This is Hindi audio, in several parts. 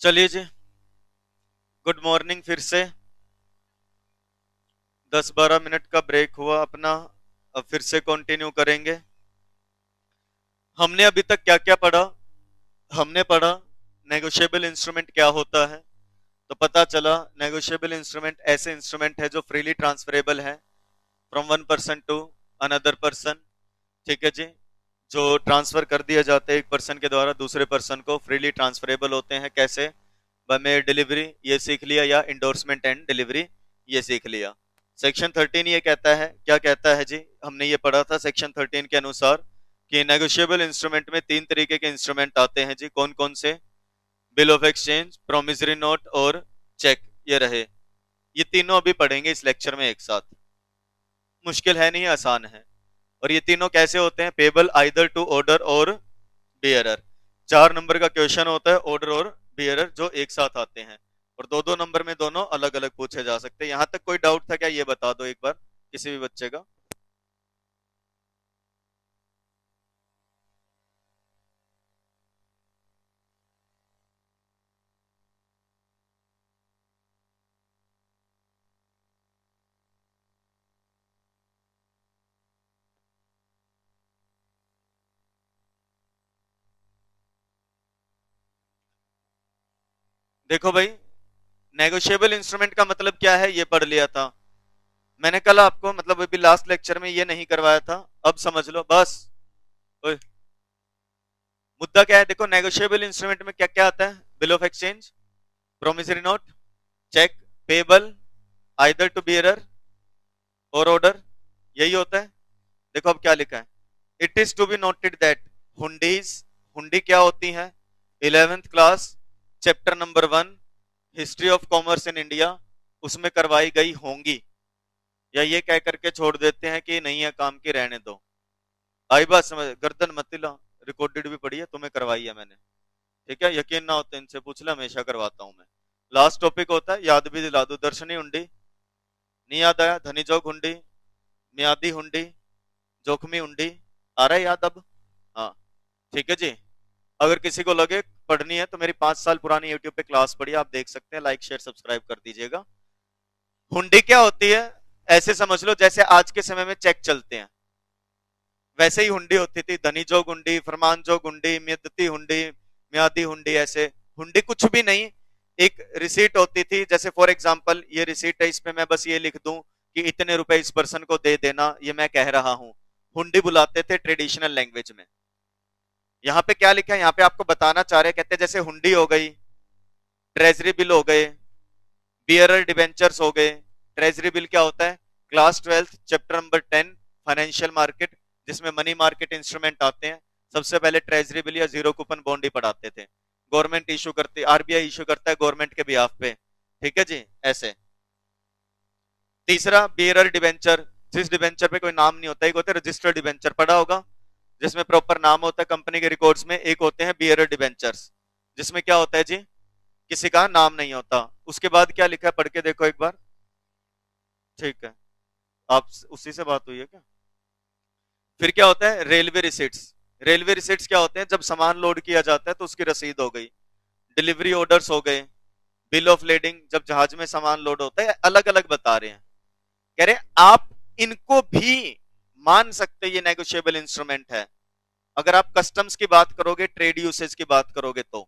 चलिए जी, गुड मॉर्निंग। फिर से 10-12 मिनट का ब्रेक हुआ अपना। अब फिर से कंटिन्यू करेंगे। हमने अभी तक क्या क्या पढ़ा? हमने पढ़ा नेगोशिएबल इंस्ट्रूमेंट क्या होता है। तो पता चला नेगोशिएबल इंस्ट्रूमेंट ऐसे इंस्ट्रूमेंट है जो फ्रीली ट्रांसफरेबल है from one person to another person. ठीक है जी। जो ट्रांसफर कर दिए जाते हैं एक पर्सन के द्वारा दूसरे पर्सन को, फ्रीली ट्रांसफरेबल होते हैं। कैसे? बाय मेयर डिलीवरी, ये सीख लिया, या इंडोर्समेंट एंड डिलीवरी, ये सीख लिया। सेक्शन 13 ये कहता है, क्या कहता है जी? हमने ये पढ़ा था सेक्शन 13 के अनुसार कि नेगोशिएबल इंस्ट्रूमेंट में 3 तरीके के इंस्ट्रूमेंट आते हैं जी। कौन कौन से? Bill of exchange, promissory note और चेक। ये रहे, ये तीनों अभी पढ़ेंगे इस लेक्चर में एक साथ। मुश्किल है नहीं, आसान है। और ये तीनों कैसे होते हैं? पेबल आइदर टू ऑर्डर और बियरर। 4 नंबर का क्वेश्चन होता है ऑर्डर और बियरर जो एक साथ आते हैं, और 2-2 नंबर में दोनों अलग अलग पूछे जा सकते हैं। यहां तक कोई डाउट था क्या? ये बता दो एक बार, किसी भी बच्चे का। देखो भाई, नेगोशिएबल इंस्ट्रूमेंट का मतलब क्या है ये पढ़ लिया था मैंने कल आपको, मतलब अभी लास्ट लेक्चर में ये नहीं करवाया था। अब समझ लो बस। ओए, मुद्दा क्या है? देखो नेगोशिएबल इंस्ट्रूमेंट में क्या क्या आता है? Bill of exchange, promissory note, cheque, payable either to bearer और ऑर्डर, यही होता है। देखो अब क्या लिखा है। It is to be noted that hundis, hundi क्या होती है? 11th class chapter number 1 history of commerce in India, उसमें करवाई गई होंगी। या ये कह करके छोड़ देते हैं कि नहीं है काम की, रहने दो। आई बात समझ? गर्दन मत हिला। रिकॉर्डेड भी पड़ी है, तुम्हें करवाई है मैंने। ठीक है, यकीन ना हो तो इनसे पूछ ले, हमेशा करवाता हूं मैं। लास्ट टॉपिक होता है, याद भी दिला दो, दर्शनी हुंडी। नहीं याद आया? धनी जोक हुंडी, मियादी हुंडी, जोखमी हुंडी। आ रहा है याद अब? हाँ, ठीक है जी। अगर किसी को लगे पढ़नी है तो मेरी 5 साल पुरानी यूट्यूब पे क्लास पढ़ी, आप देख सकते हैं। लाइक शेयर सब्सक्राइब कर दीजिएगा। हुंडी क्या होती है? ऐसे समझ लो जैसे आज के समय में चेक चलते हैं, वैसे ही हुंडी होती थी। धनी जोग हुंडी, फरमान जोग हुंडी, मियदती हुंडी, मियादी हुंडी। ऐसे हुंडी कुछ भी नहीं, एक रिसीट होती थी। जैसे फॉर एग्जांपल ये रिसीट है, इसमें मैं बस ये लिख दूं कि इतने रुपए इस पर्सन को दे देना, ये मैं कह रहा हूं। हुंडी बुलाते थे ट्रेडिशनल लैंग्वेज में। यहाँ पे क्या लिखा है? यहाँ पे आपको बताना चाह रहे हैं, कहते हैं जैसे हुंडी हो गई, ट्रेजरी बिल हो गए, बियरर डिवेंचर्स हो गए। ट्रेजरी बिल क्या होता है? Class 12 chapter number 10 financial market, जिसमें मनी मार्केट इंस्ट्रूमेंट आते हैं। सबसे पहले ट्रेजरी बिल या जीरो कूपन बॉन्ड ही पढ़ाते थे। गवर्नमेंट इशू करती, आरबीआई इशू करता है गवर्नमेंट के बिहाफ पे। ठीक है जी, ऐसे। तीसरा बियरर डिवेंचर, जिस डिवेंचर पे कोई नाम नहीं होता। एक होता है रजिस्टर्ड डिवेंचर, पढ़ा होगा, जिसमें प्रॉपर नाम होता है कंपनी के रिकॉर्ड्स में। एक होते हैं बियरर डिवेंचर्स, जिसमें क्या होता है जी? किसी का नाम नहीं होता। उसके बाद क्या लिखा है, पढ़ के देखो एक बार। ठीक है, आप उसी से बात हुई है क्या? फिर क्या होता है? Railway receipts. रेलवे रिसिट्स क्या होते हैं? जब सामान लोड किया जाता है तो उसकी रसीद हो गई। डिलीवरी ऑर्डर्स हो गए। बिल ऑफ लेडिंग, जब जहाज में सामान लोड होता है। अलग अलग बता रहे हैं, कह रहे हैं आप इनको भी मान सकते, ये नेगोशिएबल इंस्ट्रूमेंट है। अगर आप कस्टम्स की बात करोगे, ट्रेड यूसेज की बात करोगे, तो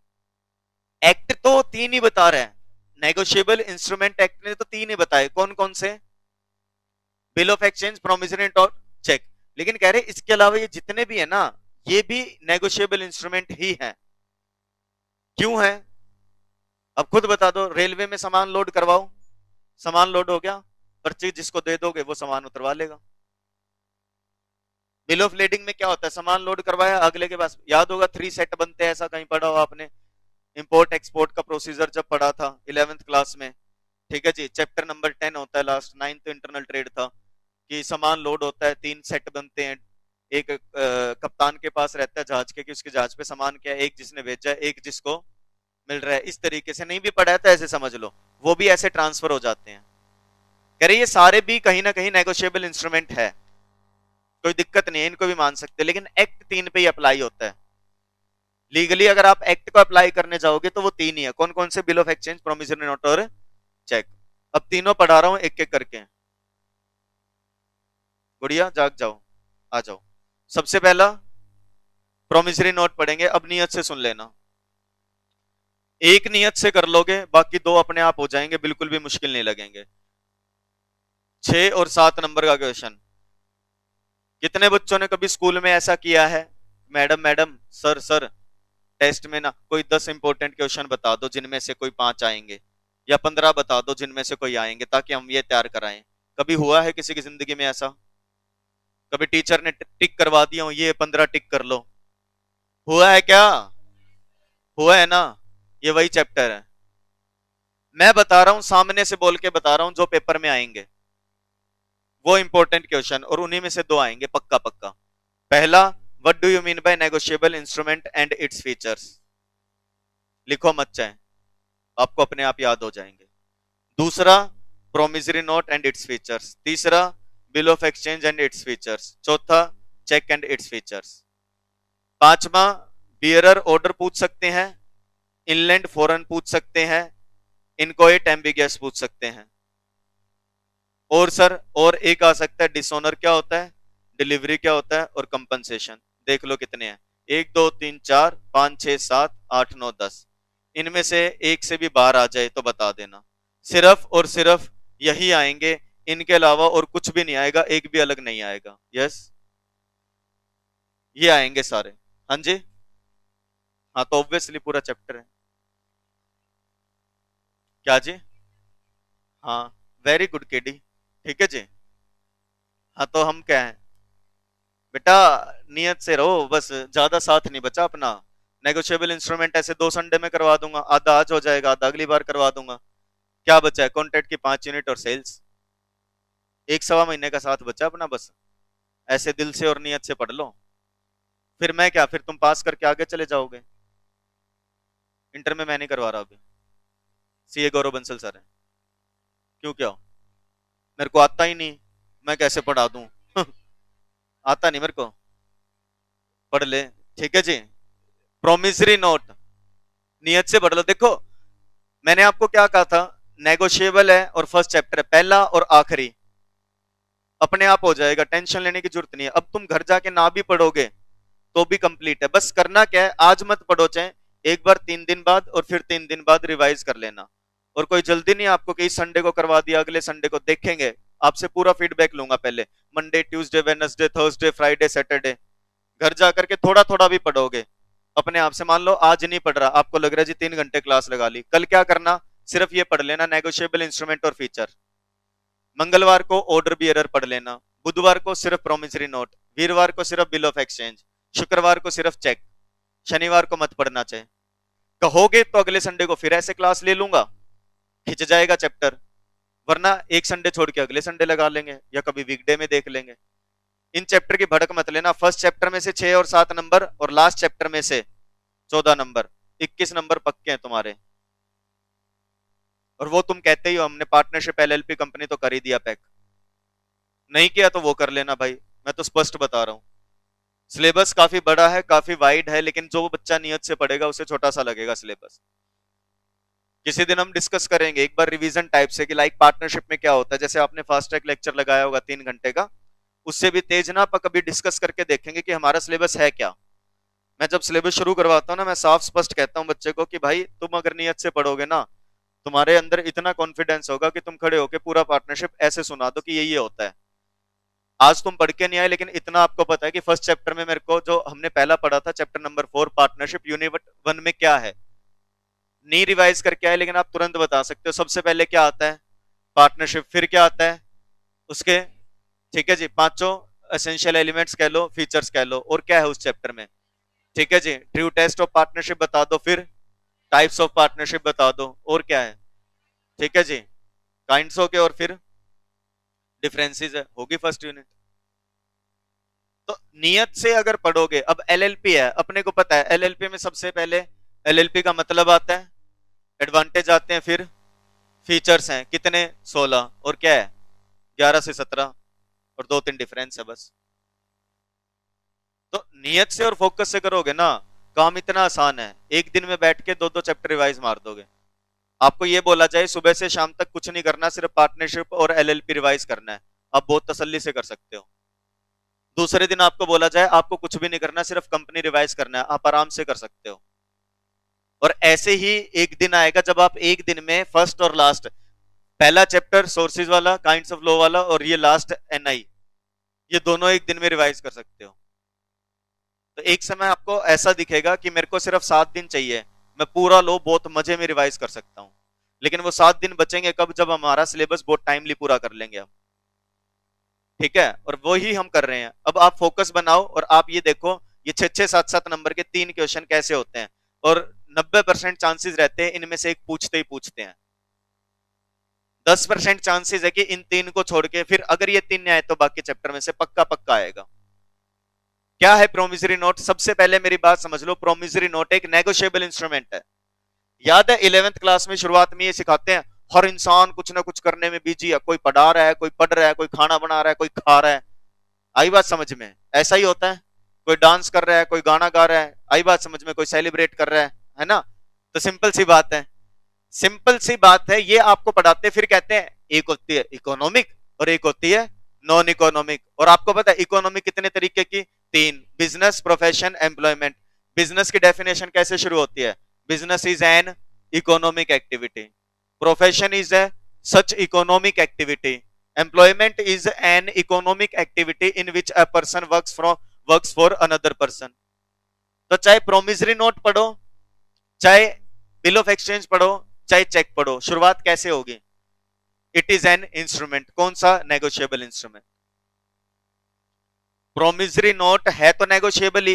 एक्ट तो 3 ही बता रहे हैं। नेगोशिएबल इंस्ट्रूमेंट एक्ट ने तो 3 ही बताए। कौन कौन से? Bill of exchange, promissory note और चेक। लेकिन कह रहे इसके अलावा ये जितने भी है ना, ये भी नेगोशिएबल इंस्ट्रूमेंट ही है। क्यों है? अब खुद बता दो। रेलवे में सामान लोड करवाओ, सामान लोड हो गया, पर्ची जिसको दे दोगे वो सामान उतरवा लेगा। बिल ऑफ लेडिंग में क्या होता है? सामान लोड करवाया, अगले के पास, याद होगा 3 सेट बनते हैं, ऐसा कहीं पढ़ा हो आपने? इंपोर्ट एक्सपोर्ट का प्रोसीजर जब पढ़ा था 11th क्लास में। ठीक है जी, चैप्टर नंबर 10 होता है लास्ट। 9th इंटरनल ट्रेड था कि सामान लोड होता है, 3 सेट बनते हैं। एक कप्तान के पास रहता है जहाज के, कि उसके जहाज पे सामान क्या है, एक जिसने भेजा है, एक जिसको मिल रहा है। इस तरीके से नहीं भी पढ़ा था, ऐसे समझ लो, वो भी ऐसे ट्रांसफर हो जाते हैं। कह रहे ये सारे भी कहीं ना कहीं नेगोशिएबल इंस्ट्रूमेंट है, कोई दिक्कत नहीं है, इनको भी मान सकते हैं। लेकिन एक्ट 3 पे ही अप्लाई होता है। लीगली अगर आप एक्ट को अप्लाई करने जाओगे तो वो तीन ही है। कौन कौन से? Bill of exchange, promissory note और चेक। अब तीनों पढ़ा रहा हूं एक एक करके। गुड़िया जाग जाओ, आ जाओ। सबसे पहला प्रोमिसरी नोट पढ़ेंगे। अब नियत से सुन लेना, एक नियत से कर लोगे, बाकी दो अपने आप हो जाएंगे, बिल्कुल भी मुश्किल नहीं लगेंगे। 6 और 7 नंबर का क्वेश्चन। कितने बच्चों ने कभी स्कूल में ऐसा किया है, madam madam sir sir test में ना कोई 10 इंपॉर्टेंट क्वेश्चन बता दो जिनमें से कोई 5 आएंगे, या 15 बता दो जिनमें से कोई आएंगे, ताकि हम ये तैयार कराएं। कभी हुआ है किसी की जिंदगी में ऐसा? कभी टीचर ने टिक करवा दिया हो, ये 15 टिक कर लो? हुआ है क्या? हुआ है ना? ये वही चैप्टर है। मैं बता रहा हूं, सामने से बोल के बता रहा हूं, जो पेपर में आएंगे वो इंपॉर्टेंट क्वेश्चन, और उन्हीं में से दो आएंगे पक्का पक्का। पहला, what do you mean by negotiable instrument and its features? लिखो मत चाहे, आपको अपने आप याद हो जाएंगे। दूसरा, promissory note and its features. तीसरा, bill of exchange and its features. चौथा, चेक एंड इट्स फीचर्स। पांचवा, बियरर ऑर्डर पूछ सकते हैं, इनलैंड फॉरेन पूछ सकते हैं, इनकोइट एम्बिगस पूछ सकते हैं। और सर और एक आ सकता है, डिसऑनर क्या होता है, डिलीवरी क्या होता है, और कंपनसेशन। देख लो कितने हैं, 1 2 3 4 5 6 7 8 9 10। इनमें से एक से भी बाहर आ जाए तो बता देना। सिर्फ और सिर्फ यही आएंगे, इनके अलावा और कुछ भी नहीं आएगा, एक भी अलग नहीं आएगा। यस, ये आएंगे सारे। हाँ जी, हाँ तो ऑब्वियसली पूरा चैप्टर है। क्या जी? हाँ, वेरी गुड केडी, ठीक है जी। हाँ तो हम क्या है बेटा, नियत से रहो बस, ज्यादा साथ नहीं बचा अपना। नेगोशिएबल इंस्ट्रूमेंट ऐसे 2 संडे में करवा दूंगा, आधा आज हो जाएगा, आधा अगली बार करवा दूंगा। क्या बचा है? कॉन्ट्रैक्ट की 5 यूनिट और सेल्स। 1 सवा महीने का साथ बचा अपना बस। ऐसे दिल से और नियत से पढ़ लो, फिर मैं क्या, फिर तुम पास करके आगे चले जाओगे। इंटर में मैं नहीं करवा रहा अभी, सीए गौरव बंसल सर है। क्यों, क्या? मेरे को आता ही नहीं, मैं कैसे पढ़ा दूं? आता नहीं मेरे को, पढ़ ले, ठीक है जी। प्रोमिसरी नोट नियत से पढ़ लो। देखो मैंने आपको क्या कहा था, नेगोशिएबल है और फर्स्ट चैप्टर है, पहला और आखिरी, अपने आप हो जाएगा, टेंशन लेने की जरूरत नहीं है। अब तुम घर जाके ना भी पढ़ोगे तो भी कंप्लीट है। बस करना क्या है, आज मत पढ़ो, चाहे एक बार 3 दिन बाद और फिर 3 दिन बाद रिवाइज कर लेना। और कोई जल्दी नहीं आपको कि इस संडे को करवा दिया, अगले संडे को देखेंगे। आपसे पूरा फीडबैक लूंगा पहले, Monday Tuesday Wednesday Thursday Friday Saturday. घर जाकर के थोड़ा थोड़ा भी पढ़ोगे अपने आप से। मान लो आज नहीं पढ़ रहा, आपको लग रहा है जी 3 घंटे क्लास लगा ली, कल क्या करना, सिर्फ ये पढ़ लेना, नेगोशिएबल इंस्ट्रूमेंट और फीचर। मंगलवार को ऑर्डर बियरर पढ़ लेना, बुधवार को सिर्फ प्रोमिसरी नोट, वीरवार को सिर्फ बिल ऑफ एक्सचेंज, शुक्रवार को सिर्फ चेक, शनिवार को मत पढ़ना। चाहे कहोगे तो अगले संडे को फिर ऐसे क्लास ले लूंगा, खिंच जाएगा चैप्टर, वरना एक संडे छोड़ के अगले संडे लगा लेंगे, या कभी वीकडे में देख लेंगे। इन चैप्टर की भड़क मत लेना। फर्स्ट चैप्टर में से 6 और 7 नंबर, और लास्ट चैप्टर में से 14 नंबर, 21 नंबर पक्के हैं तुम्हारे। और वो तुम कहते ही हो हमने पार्टनरशिप एलएलपी कंपनी तो कर ही दिया पैक, नहीं किया तो वो कर लेना भाई, मैं तो स्पष्ट बता रहा हूं। सिलेबस काफी बड़ा है, काफी वाइड है, लेकिन जो बच्चा नियत से पढ़ेगा उसे छोटा सा लगेगा सिलेबस। किसी दिन हम डिस्कस करेंगे एक बार रिवीजन टाइप से कि लाइक पार्टनरशिप में क्या होता है। जैसे आपने फास्ट ट्रैक लेक्चर लगाया होगा 3 घंटे का, उससे भी तेज ना, पर कभी डिस्कस करके देखेंगे कि हमारा सिलेबस है क्या। मैं जब सिलेबस शुरू करवाता हूँ ना, मैं साफ स्पष्ट कहता हूँ बच्चे को कि भाई तुम अगर नियत से पढ़ोगे ना, तुम्हारे अंदर इतना कॉन्फिडेंस होगा कि तुम खड़े होकर पूरा पार्टनरशिप ऐसे सुना दो कि ये होता है। आज तुम पढ़ के नहीं आए, लेकिन इतना आपको पता है कि फर्स्ट चैप्टर में मेरे को जो हमने पहला पढ़ा था, चैप्टर नंबर 4 पार्टनरशिप, यूनिट 1 में क्या है, नहीं रिवाइज करके आए, लेकिन आप तुरंत बता सकते हो सबसे पहले क्या आता है, पार्टनरशिप, फिर क्या आता है उसके, ठीक है जी, पांचों एसेंशियल एलिमेंट्स कह लो, फीचर्स कह लो, और क्या है उस चैप्टर में, ठीक है जी, ट्रू टेस्ट ऑफ पार्टनरशिप बता दो, फिर टाइप्स ऑफ पार्टनरशिप बता दो, और क्या है, ठीक है जी, काइंड्स हो के, और फिर डिफरेंसेस है, होगी फर्स्ट यूनिट। तो नियत से अगर पढ़ोगे, अब एलएलपी है, अपने को पता है एलएलपी में सबसे पहले एलएलपी का मतलब आता है, एडवांटेज आते हैं, फिर फीचर्स हैं कितने, 16, और क्या है 11 से 17, और 2-3 डिफरेंस है बस। तो नियत से और फोकस से करोगे ना, काम इतना आसान है, एक दिन में बैठ के दो दो चैप्टर रिवाइज मार दोगे। आपको ये बोला जाए सुबह से शाम तक कुछ नहीं करना, सिर्फ पार्टनरशिप और एलएलपी रिवाइज करना है, आप बहुत तसल्ली से कर सकते हो। दूसरे दिन आपको बोला जाए आपको कुछ भी नहीं करना, सिर्फ कंपनी रिवाइज करना है, आप आराम से कर सकते हो। और ऐसे ही एक दिन आएगा जब आप एक दिन में फर्स्ट और लास्ट, पहला चैप्टर सोर्सेज वाला, काइंड्स ऑफ लॉ वाला, और ये लास्ट एनआई, ये दोनों एक दिन में रिवाइज कर सकते हो। तो एक समय आपको ऐसा दिखेगा कि मेरे को सिर्फ 7 दिन चाहिए, मैं पूरा लो बहुत मजे में रिवाइज कर सकता हूं। लेकिन वो 7 दिन बचेंगे कब, जब हमारा सिलेबस बहुत टाइमली पूरा कर लेंगे हम। ठीक है, और वही हम कर रहे हैं। अब आप फोकस बनाओ और आप ये देखो ये 6-6, 7-7 नंबर के 3 क्वेश्चन कैसे होते हैं, और 90% चांसेस रहते हैं इनमें से एक पूछते ही पूछते हैं। 10% चांसेस है कि इन 3 को छोड़ के फिर अगर ये 3 आए तो बाकी चैप्टर में से पक्का पक्का आएगा। क्या है प्रोमिसरी नोट? सबसे पहले मेरी बात समझ लो, प्रोमिसरी नोट एक नेगोशिएबल इंस्ट्रूमेंट है। याद है 11th क्लास में शुरुआत में ये सिखाते हैं, हर इंसान कुछ ना कुछ करने में बिजी है, कोई पढ़ा रहा है, कोई पढ़ रहा है, कोई खाना बना रहा है, कोई खा रहा है। आई बात समझ में? ऐसा ही होता है, कोई डांस कर रहा है, कोई गाना गा रहा है, आई बात समझ में, कोई सेलिब्रेट कर रहा है ना? तो सिंपल सी बात है, सिंपल सी बात है, ये आपको पढ़ाते फिर कहते हैं एक होती है इकोनॉमिक और एक होती है नॉन इकोनॉमिक। और आपको पता है इकोनॉमिक कितने तरीके की? 3, बिजनेस, प्रोफेशन, एम्प्लॉयमेंट। बिजनेस की डेफिनेशन कैसे शुरू होती है? Business is an economic activity, profession is a such economic activity, employment is an economic activity in which a person works for another person. तो चाहे प्रोमिसरी नोट पढ़ो, चाहे बिल ऑफ एक्सचेंज पढ़ो, चाहे चेक पढ़ो, शुरुआत कैसे होगी? It is an instrument. कौन सा? Negotiable instrument. प्रोमिसरी नोट है तो नेगोशिएबल ही।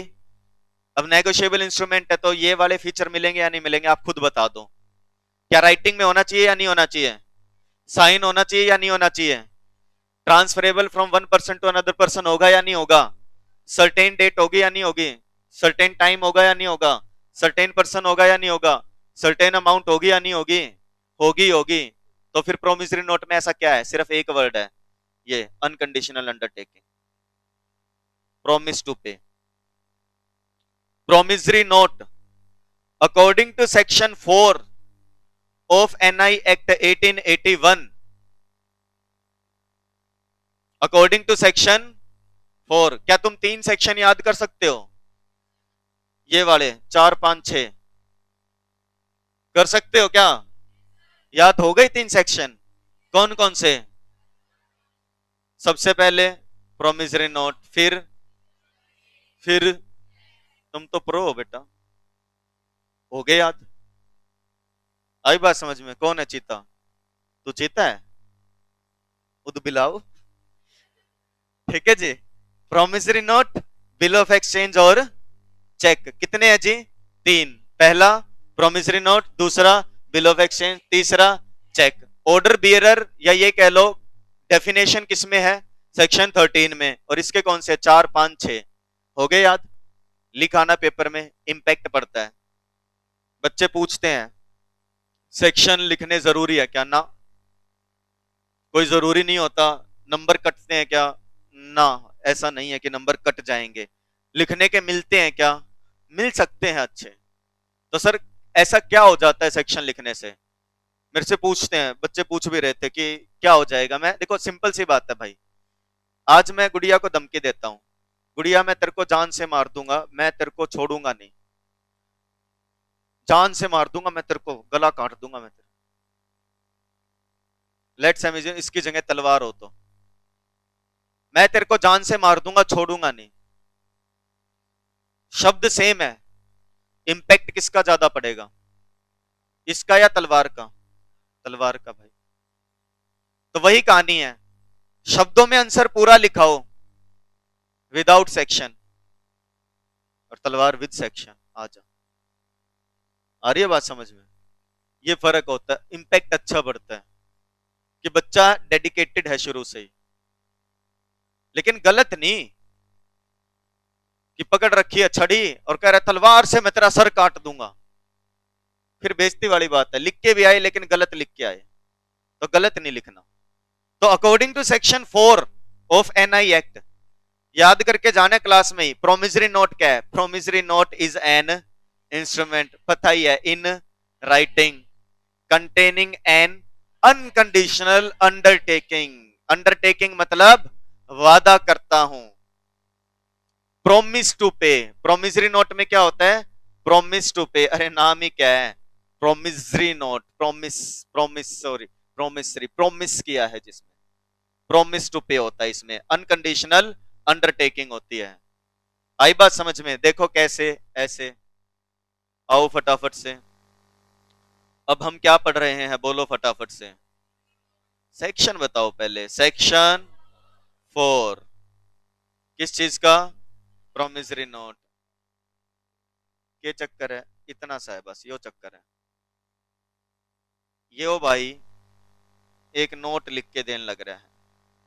अब नेगोशिएबल इंस्ट्रूमेंट है तो ये वाले फीचर मिलेंगे या नहीं मिलेंगे, आप खुद बता दो। क्या राइटिंग में होना चाहिए या नहीं होना चाहिए? साइन होना चाहिए या नहीं होना चाहिए? Transferable from one person to another person होगा या नहीं होगा? सर्टेन डेट होगी या नहीं होगी? सर्टेन टाइम होगा या नहीं होगा? सर्टेन पर्सन होगा या नहीं होगा? सर्टेन अमाउंट होगी या नहीं होगी? होगी होगी। तो फिर प्रोमिसरी नोट में ऐसा क्या है? सिर्फ एक वर्ड है, ये unconditional undertaking, promise to pay. Promissory note according to section 4 of NI act 1881, according to section 4, क्या तुम 3 सेक्शन याद कर सकते हो? ये वाले 4, 5, 6 कर सकते हो क्या? याद हो गए 3 सेक्शन? कौन कौन से? सबसे पहले प्रोमिसरी नोट, फिर तुम तो प्रो हो बेटा, हो गए याद? आई बात समझ में? कौन है चीता? तू चीता है? उद बिलाओ। ठीक है जी। Promissory note, bill of exchange और चेक, कितने हैं जी? 3। पहला प्रोमिसरी नोट, दूसरा बिल ऑफ एक्सचेंज, तीसरा चेक। ऑर्डर बियरर या ये कह लो डेफिनेशन किसमें है? सेक्शन 13 में। और इसके कौन से? 4, 5, 6 हो गए याद? लिखाना पेपर में, इंपैक्ट पड़ता है। बच्चे पूछते हैं सेक्शन लिखने जरूरी है क्या? ना, कोई जरूरी नहीं होता। नंबर कटते हैं क्या? ना, ऐसा नहीं है कि नंबर कट जाएंगे। लिखने के मिलते हैं क्या? मिल सकते हैं अच्छे। तो सर ऐसा क्या हो जाता है सेक्शन लिखने से? मेरे से पूछते हैं, बच्चे पूछ भी रहे थे कि क्या हो जाएगा। मैं देखो सिंपल सी बात है भाई, आज मैं गुड़िया को धमकी देता हूं, गुड़िया मैं तेरे को जान से मार दूंगा, मैं तेरे को छोड़ूंगा नहीं, जान से मार दूंगा मैं तेरे को, गला काट दूंगा मैं तेरे। लेट्स इमेजिन इसकी जगह तलवार हो तो मैं तेरे को जान से मार दूंगा, छोड़ूंगा नहीं। शब्द सेम है, इंपैक्ट किसका ज्यादा पड़ेगा? इसका या तलवार का? तलवार का भाई। तो वही कहानी है, शब्दों में आंसर पूरा लिखाओ विदाउट सेक्शन, और तलवार विद सेक्शन। आ जा, आ रही है बात समझ में? ये फर्क होता है, इंपैक्ट अच्छा बढ़ता है कि बच्चा डेडिकेटेड है शुरू से ही। लेकिन गलत नहीं कि पकड़ रखी है छड़ी और कह रहा है तलवार से मैं तेरा सर काट दूंगा, फिर बेइज्जती वाली बात है। लिख के भी आए लेकिन गलत लिख के आए, तो गलत नहीं लिखना। तो according to section 4 of NI act, याद करके जाने क्लास में ही, प्रोमिसरी नोट क्या है? Promissory note is an instrument पता ही है, in writing, containing N unconditional undertaking, undertaking मतलब वादा करता हूं। Promise to pay, promissory note में क्या होता है, प्रोमिस टू पे, अरे नाम ही क्या है, promissory note, promise, promise sorry promissory, promise किया है जिसमें, प्रोमिस टू पे होता है, इसमें अनकंडीशनल अंडरटेकिंग होती है। आई बात समझ में? देखो कैसे, ऐसे आओ फटाफट से। अब हम क्या पढ़ रहे हैं, बोलो फटाफट से। सेक्शन बताओ पहले, सेक्शन 4 किस चीज का, प्रोमिसरी नोट। ये चक्कर है, इतना सा है बस, यो चक्कर है। ये ओ भाई एक नोट लिख के देने लग रहा है,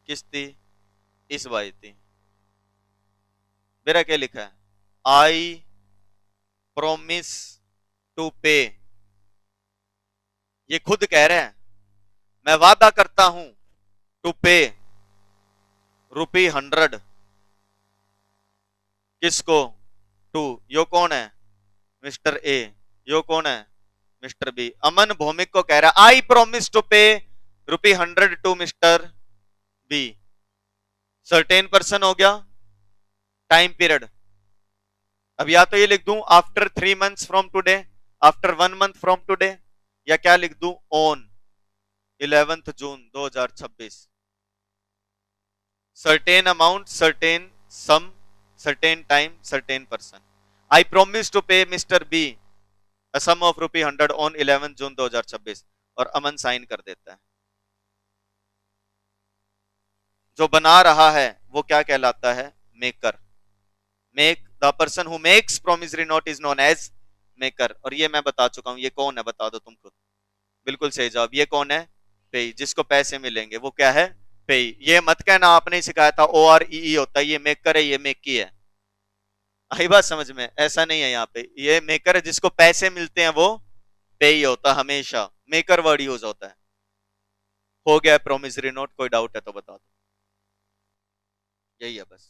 किस थी, इस भाई थी। मेरा क्या लिखा है, आई प्रोमिस टू पे, ये खुद कह रहे हैं मैं वादा करता हूं, टू पे ₹100, किसको, टू, यो कौन है, मिस्टर ए, यो कौन है, मिस्टर बी। अमन भौमिक को कह रहा है I promise to pay ₹100 to mister B. Certain person हो गया, टाइम पीरियड, अब या तो ये लिख दूं after 3 months from today, after 1 month from today, या क्या लिख दूं, on 11 June 2026, certain amount, certain sum, certain time, certain person. I promise to pay mister B a sum of ₹100 on 11 June 2026, और अमन साइन कर देता है। जो बना रहा है वो क्या कहलाता है, maker. Make, the person who makes promissory note is known as maker. और ये मैं बता चुका हूं, ये कौन है बता दो तुम खुद। बिल्कुल सही जवाब, ये कौन है, पेई, जिसको पैसे मिलेंगे वो क्या है, पेई। ये मत कहना आपने ही सिखाया था, OREE होता है, ये मेकर है, ये मेकी है। आई बात समझ में? ऐसा नहीं है यहाँ पे, ये मेकर है, जिसको पैसे मिलते हैं वो पेई होता, हमेशा मेकर वर्ड यूज होता है। हो गया प्रोमिसरी नोट, कोई डाउट है तो बता दो, यही है बस।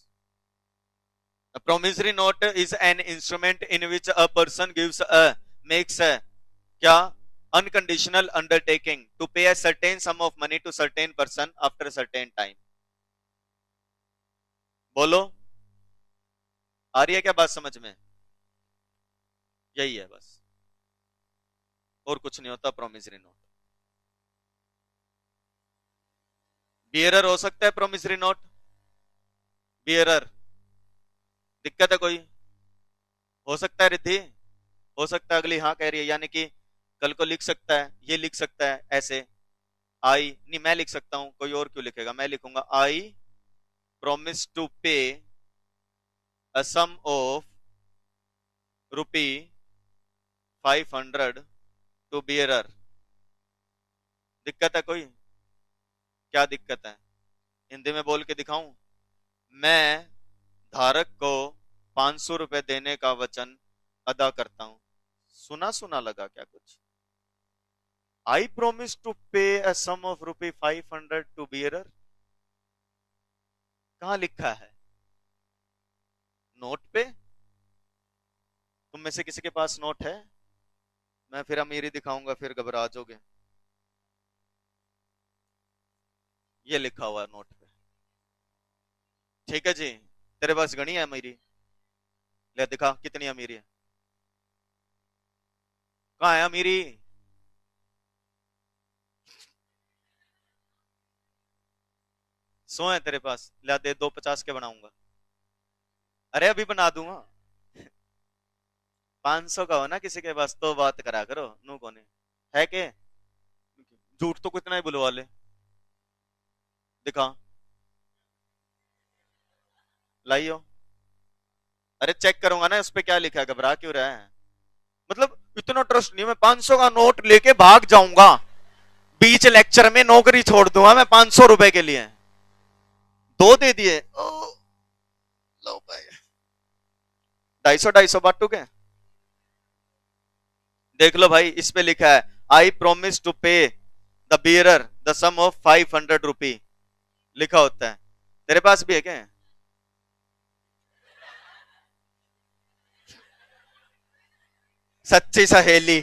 A promissory note is an instrument in which a person gives a, makes a, क्या, unconditional undertaking to pay a certain sum of money to certain person after a certain time। बोलो, आ रही है क्या बात समझ में? यही है बस, और कुछ नहीं होता प्रोमिसरी नोट। बियरर हो सकता है प्रोमिसरी नोट, बियरर, दिक्कत है कोई, हो सकता है रिद्धि, हो सकता है, अगली हाँ कह रही है, यानी कि कल को लिख सकता है, ये लिख सकता है ऐसे, आई नहीं, मैं लिख सकता हूं, कोई और क्यों लिखेगा, मैं लिखूंगा आई promise to pay a sum of ₹500 to bearer. दिक्कत है कोई, क्या दिक्कत है, हिंदी में बोल के दिखाऊं, मैं धारक को ₹500 देने का वचन अदा करता हूं। सुना सुना लगा क्या कुछ, आई promise to pay a sum of ₹500 to bearer, कहां लिखा है, नोट पे? तुम में से किसी के पास नोट है? मैं फिर अमीरी दिखाऊंगा, फिर घबरा जाओगे। ये लिखा हुआ है नोट पे, ठीक है जी। तेरे पास गणी है अमीरी, ले दिखा कितनी अमीरी है, कहाँ है अमीरी? सौ है तेरे पास, ला दे, 250 के बनाऊंगा। अरे अभी बना दूंगा। 500 का हो ना किसी के पास तो बात करा करो, नू कोने है के, झूठ तो कितना ही बुलवा ले, दिखा, लाइयो। अरे चेक करूंगा ना उस पे क्या लिखा है, घबरा क्यों रहा है, मतलब इतना ट्रस्ट नहीं, मैं 500 का नोट लेके भाग जाऊंगा, बीच लेक्चर में नौकरी छोड़ दूंगा मैं ₹500 के लिए। दो दे दिए, लो भाई, 250 बांटू के, देख लो भाई, इस पे लिखा है I promise to pay the bearer the sum of ₹500 लिखा होता है। तेरे पास भी है क्या? सच्ची सहेली,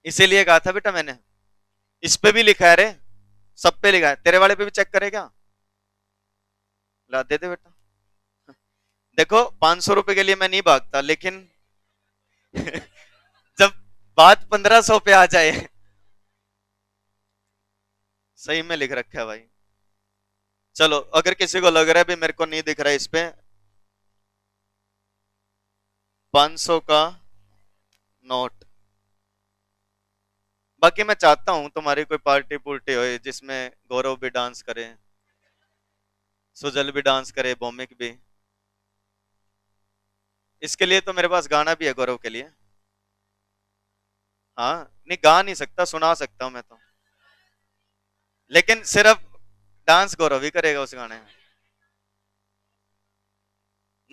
इसीलिए कहा था बेटा मैंने। इस पे भी लिखा है रे, सब पे लिखा है, तेरे वाले पे भी चेक करेगा। ला दे दे बेटा। देखो 500 रुपए के लिए मैं नहीं भागता, लेकिन जब बात 1500 पे आ जाए। सही में लिख रखा है भाई। चलो अगर किसी को लग रहा है भी मेरे को नहीं दिख रहा है इस पे, 500 का नोट। बाकी मैं चाहता हूं तुम्हारी कोई पार्टी पुर्टी हो जिसमें गौरव भी डांस करे, सुजल भी डांस करे, भौमिक भी। इसके लिए तो मेरे पास गाना भी है गौरव के लिए। हाँ नहीं गा नहीं सकता, सुना सकता हूं मैं तो, लेकिन सिर्फ डांस गौरव ही करेगा उस गाने में।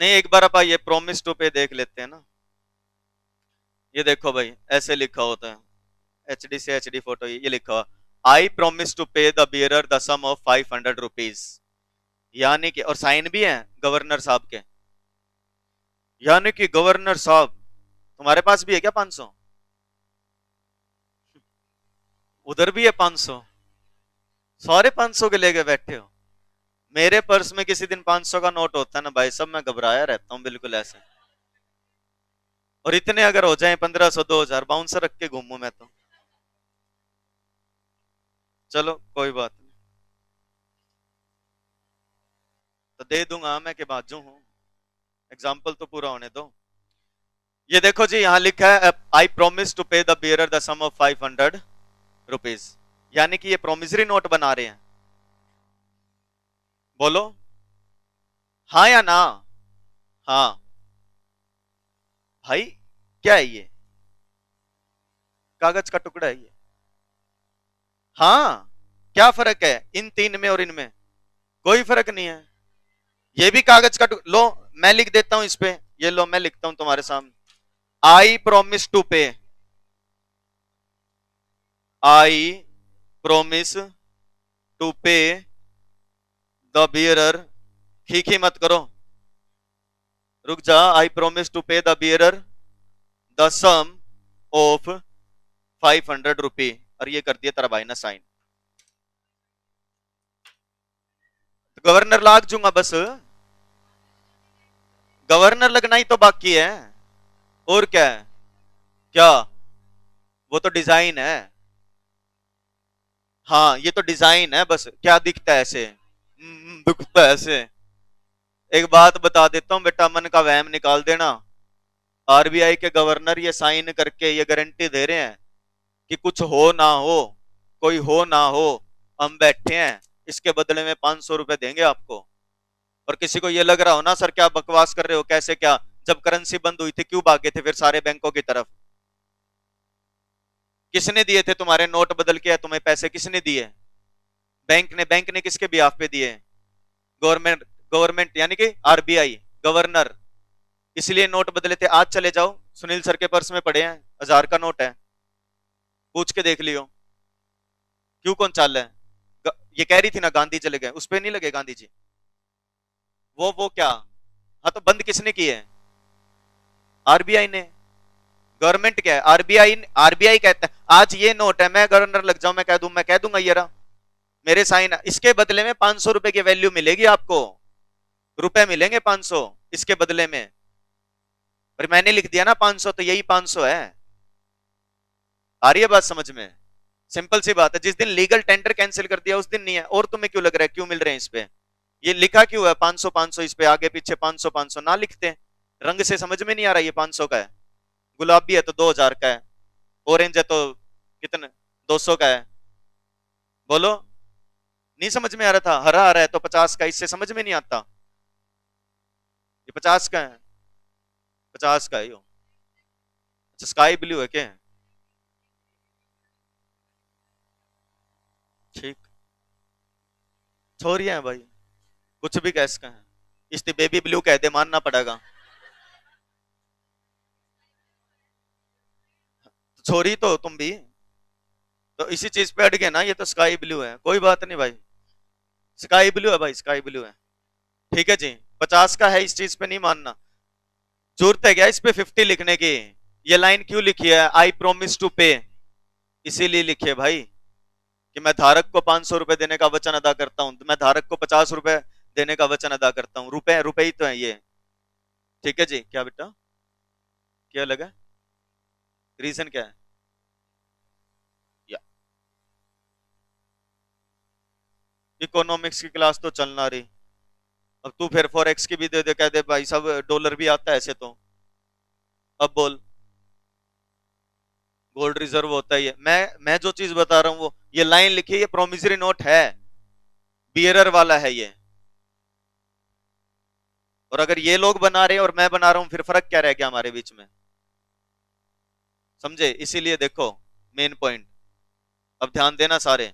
नहीं एक बार आप ये प्रॉमिस टू पे देख लेते हैं ना। ये देखो भाई ऐसे लिखा होता है, एचडी से एचडी फोटो, ये लिखा हुआ, I promise to pay the bearer the sum of 500 rupees. यानी कि, और साइन भी है गवर्नर साहब के। यानी कि गवर्नर साहब, तुम्हारे पास भी है क्या 500? उधर भी है 500, सारे 500 के लेके बैठे हो। मेरे पर्स में किसी दिन 500 का नोट होता है ना भाई सब, मैं घबराया रहता हूँ बिल्कुल ऐसे। और इतने अगर हो जाए 1500 2000, बाउंसर रख के घूमू मैं तो। चलो कोई बात नहीं, तो दे दूंगा मैं कि बाजू हूं, एग्जाम्पल तो पूरा होने दो। ये देखो जी यहां लिखा है I promise to pay the bearer the sum of 500 rupees. यानी कि ये प्रोमिसरी नोट बना रहे हैं। बोलो हाँ या ना? हाँ भाई, क्या है ये? कागज का टुकड़ा है ये। हाँ, क्या फर्क है इन तीन में और इनमें? कोई फर्क नहीं है। ये भी कागज का टुकड़ा। लो मैं लिख देता हूं इस पे, ये लो मैं लिखता हूं तुम्हारे सामने, आई promise to pay, I promise to pay the bearer, खीखी मत करो, रुक जा, I promise to pay the bearer the sum of 500 rupee, और ये कर दिया तेरा भाई ना साइन। तो गवर्नर लाग जूंगा बस, गवर्नर लगना ही तो बाकी है, और क्या है? क्या? वो तो डिजाइन है। हाँ ये तो डिजाइन है बस, क्या दिखता है ऐसे? दिखता है ऐसे। एक बात बता देता हूं बेटा, मन का वहम निकाल देना। आरबीआई के गवर्नर ये साइन करके ये गारंटी दे रहे हैं कि कुछ हो ना हो, कोई हो ना हो, हम बैठे हैं, इसके बदले में 500 रुपए देंगे आपको। और किसी को ये लग रहा हो ना सर क्या बकवास कर रहे हो, कैसे क्या, जब करेंसी बंद हुई थी क्यों भागे थे फिर सारे बैंकों की तरफ? किसने दिए थे तुम्हारे नोट बदल के, तुम्हें पैसे किसने दिए? बैंक ने। बैंक ने किसके बिहाफ पे दिए? गवर्नमेंट। गवर्नमेंट यानी कि आरबीआई, गवर्नर, इसलिए नोट बदले थे। आज चले जाओ, सुनील सर के पर्स में पड़े हैं, 1000 का नोट है, पूछ के देख लियो क्यों कौन चाल है। ये कह रही थी ना गांधी चले गए, उस पर नहीं लगे गांधी जी? वो क्या? हाँ तो बंद किसने किए? आरबीआई ने। गवर्नमेंट क्या है? आरबीआई। आरबीआई कहता है आज ये नोट है, मैं गवर्नर लग जाऊं, मैं कह दूंगा ये रहा, मेरे साइन, इसके बदले में 500 रुपए की वैल्यू मिलेगी आपको, रुपए मिलेंगे 500 इसके बदले में। पर मैंने लिख दिया ना 500, तो यही 500 है। आ रही है बात समझ में? सिंपल सी बात है, जिस दिन लीगल टेंडर कैंसिल कर दिया उस दिन नहीं है। और तुम्हें क्यों लग रहा है क्यों मिल रहे हैं इस पे? ये लिखा क्यों है 500 500, इस पे आगे पीछे 500 500 ना लिखते, रंग से समझ में नहीं आ रहा ये 500 का है। गुलाबी है तो 2000 का है, ऑरेंज है तो कितने 200 का है। बोलो, नहीं समझ में आ रहा था? हरा आ रहा है तो 50 का, इससे समझ में नहीं आता। ये 50 का है, 50 का है यो। अच्छा स्काई ब्लू है क्या? ठीक, छोरिया है भाई, कुछ भी कह सकते हैं, इस बेबी ब्लू कह दे मानना पड़ेगा। छोरी तो तुम भी, तो इसी चीज पे अड़ गए ना, ये तो स्काई ब्लू है, कोई बात नहीं भाई, स्काई ब्लू है भाई, स्काई ब्लू है। ठीक है जी, 50 का है, इस चीज पे नहीं मानना। जरूरत है क्या इस पे 50 लिखने की? ये लाइन क्यों लिखी है? आई प्रोमिस टू पे, इसीलिए लिखी है भाई कि मैं धारक को 500 रुपए देने का वचन अदा करता हूं, तो मैं धारक को 50 रुपए देने का वचन अदा करता हूं। रुपए रुपए ही तो है ये। ठीक है जी, क्या बेटा, क्या लगा, रीजन क्या है? या इकोनॉमिक्स की क्लास तो चलना रही, अब तू फिर फॉरेक्स की भी दे दे, कह दे भाई सब डॉलर भी आता है ऐसे तो। अब बोल, गोल्ड रिजर्व होता ही है। मैं जो चीज बता रहा हूं वो, ये लाइन लिखी है, ये प्रोमिसरी नोट है, बियरर वाला है ये। और अगर ये लोग बना रहे हैं और मैं बना रहा हूं, फिर फर्क क्या रह गया हमारे बीच में? समझे? इसीलिए देखो मेन पॉइंट, अब ध्यान देना सारे।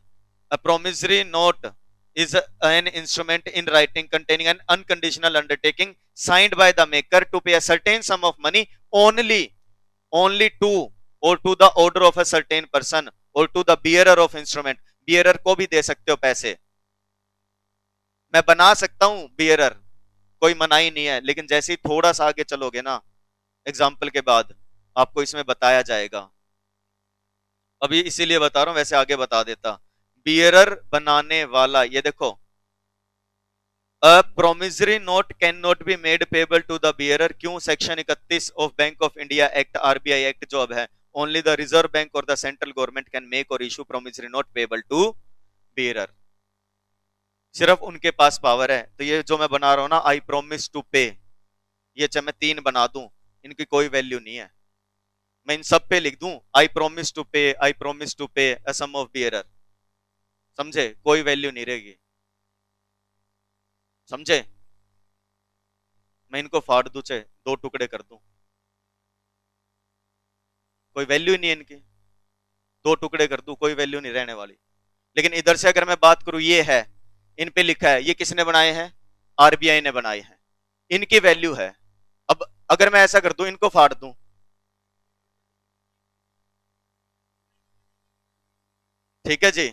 अ promissory note is an instrument in writing containing an unconditional undertaking signed by the maker to pay a certain sum of money only to or to the order of a certain person or to the bearer of instrument। bearer को भी दे सकते हो पैसे, मैं बना सकता हूं बियरर, कोई मनाही नहीं है, लेकिन जैसे ही थोड़ा सा आगे चलोगे ना, एग्जाम्पल के बाद आपको इसमें बताया जाएगा, अभी इसीलिए बता रहा हूं, वैसे आगे बता देता। बियरर बनाने वाला, ये देखो, a promissory note can not be made payable to the bearer, क्यों? Section 31 of Bank of India Act, RBI Act जो अब है, ओनली द रिजर्व बैंक और the central government can make और issue promissory note payable to bearer, सिर्फ उनके पास पावर है। तो ये जो मैं बना रहा हूं ना, आई प्रोमिस टू पे, ये चाहे मैं 3 बना दूं, इनकी कोई वैल्यू नहीं है, मैं इन सब पे लिख दूं आई promise to pay, I promise to pay a sum of bearer, समझे? कोई वैल्यू नहीं रहेगी, समझे? मैं इनको फाड़ दूं, चाहे 2 टुकड़े कर दूं, कोई वैल्यू नहीं है इनकी, 2 टुकड़े कर दूं, कोई वैल्यू नहीं रहने वाली। लेकिन इधर से अगर मैं बात करूं, ये है, इन पे लिखा है, ये किसने बनाए हैं? आरबीआई ने बनाए हैं, इनकी वैल्यू है। अब अगर मैं ऐसा कर दूं, इनको फाड़ दूं, ठीक है जी,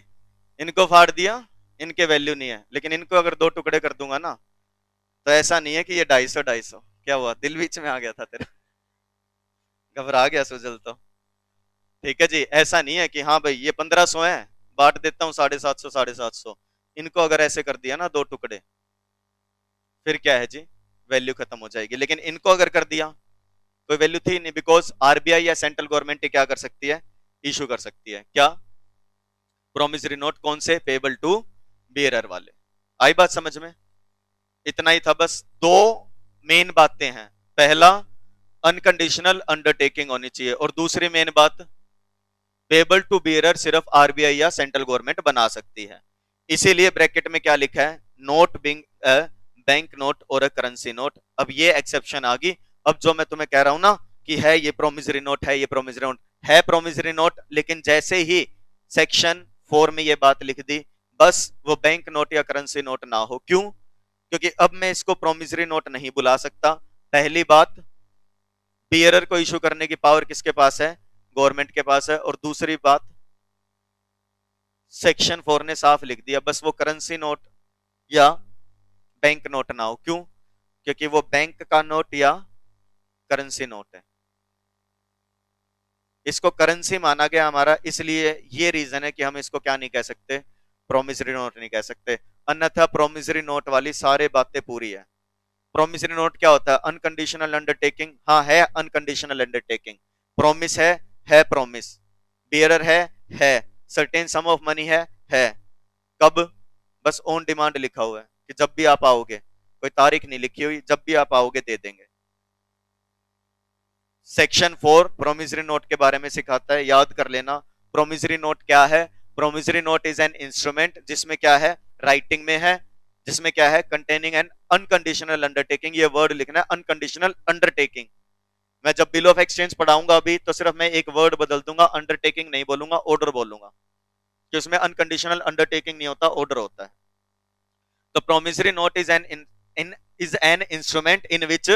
इनको फाड़ दिया, इनके वैल्यू नहीं है, लेकिन इनको अगर 2 टुकड़े कर दूंगा ना, तो ऐसा नहीं है कि ये 250 क्या हुआ, दिल बीच में आ गया था तेरा, घबरा गया सुजल तो। ठीक है जी, ऐसा नहीं है कि हाँ भाई ये 1500 है, बांट देता हूँ 750 750, इनको अगर ऐसे कर दिया ना 2 टुकड़े, फिर क्या है जी, वैल्यू खत्म हो जाएगी। लेकिन इनको अगर कर दिया, कोई वैल्यू थी नहीं, बिकॉज आरबीआई या सेंट्रल गवर्नमेंट क्या कर सकती है? इशू कर सकती है, क्या? प्रोमिसरी नोट, कौन से? पेबल टू बियरर वाले। आई बात समझ में? इतना ही था बस। 2 मेन बातें हैं, पहला अनकंडीशनल अंडरटेकिंग होनी चाहिए, और दूसरी मेन बात, पेबल टू बियरर सिर्फ आरबीआई या सेंट्रल गवर्नमेंट बना सकती है। इसीलिए ब्रैकेट में क्या लिखा है? Note being a bank note और अ करेंसी नोट। अब ये एक्सेप्शन आ गई। अब जो मैं तुम्हें कह रहा हूं ना कि है ये प्रोमिसरी नोट है, ये प्रोमिसरी नोट है, प्रोमिसरी नोट, लेकिन जैसे ही सेक्शन 4 में ये बात लिख दी, बस वो बैंक नोट या करेंसी नोट ना हो। क्यों? क्योंकि अब मैं इसको प्रोमिसरी नोट नहीं बुला सकता। पहली बात, बियरर को इशू करने की पावर किसके पास है? गवर्नमेंट के पास है। और दूसरी बात, सेक्शन 4 ने साफ लिख दिया, बस वो करेंसी नोट या बैंक नोट ना हो। क्यों? क्योंकि वो बैंक का नोट या करेंसी नोट है। इसको करेंसी माना गया हमारा, इसलिए ये रीजन है कि हम इसको क्या नहीं कह सकते? प्रोमिसरी नोट नहीं कह सकते। अन्यथा प्रोमिसरी नोट वाली सारी बातें पूरी है। प्रोमिसरी नोट क्या होता है? अनकंडीशनल अंडरटेकिंग, हाँ है अनकंडीशनल अंडरटेकिंग। प्रोमिस है प्रोमिस। बियरर है। सर्टेन सम ऑफ मनी है। कब? बस ऑन डिमांड लिखा हुआ है कि जब भी आप आओगे, कोई तारीख नहीं लिखी हुई, जब भी आप आओगे दे देंगे। सेक्शन 4 प्रोमिसरी नोट के बारे में सिखाता है, याद कर लेना। प्रोमिसरी नोट क्या है? Promissory note is an instrument जिसमें क्या है? राइटिंग में है, जिसमें क्या है? Containing N unconditional undertaking. ये वर्ड लिखना है, अनकंडीशनल अंडरटेकिंग। मैं जब बिल ऑफ एक्सचेंज पढ़ाऊंगा अभी, तो सिर्फ मैं एक वर्ड बदल दूंगा, अंडरटेकिंग नहीं बोलूंगा, ऑर्डर बोलूंगा, कि उसमें अनकंडीशनल अंडरटेकिंग नहीं होता, ऑर्डर होता है। तो promissory note is an instrument in which,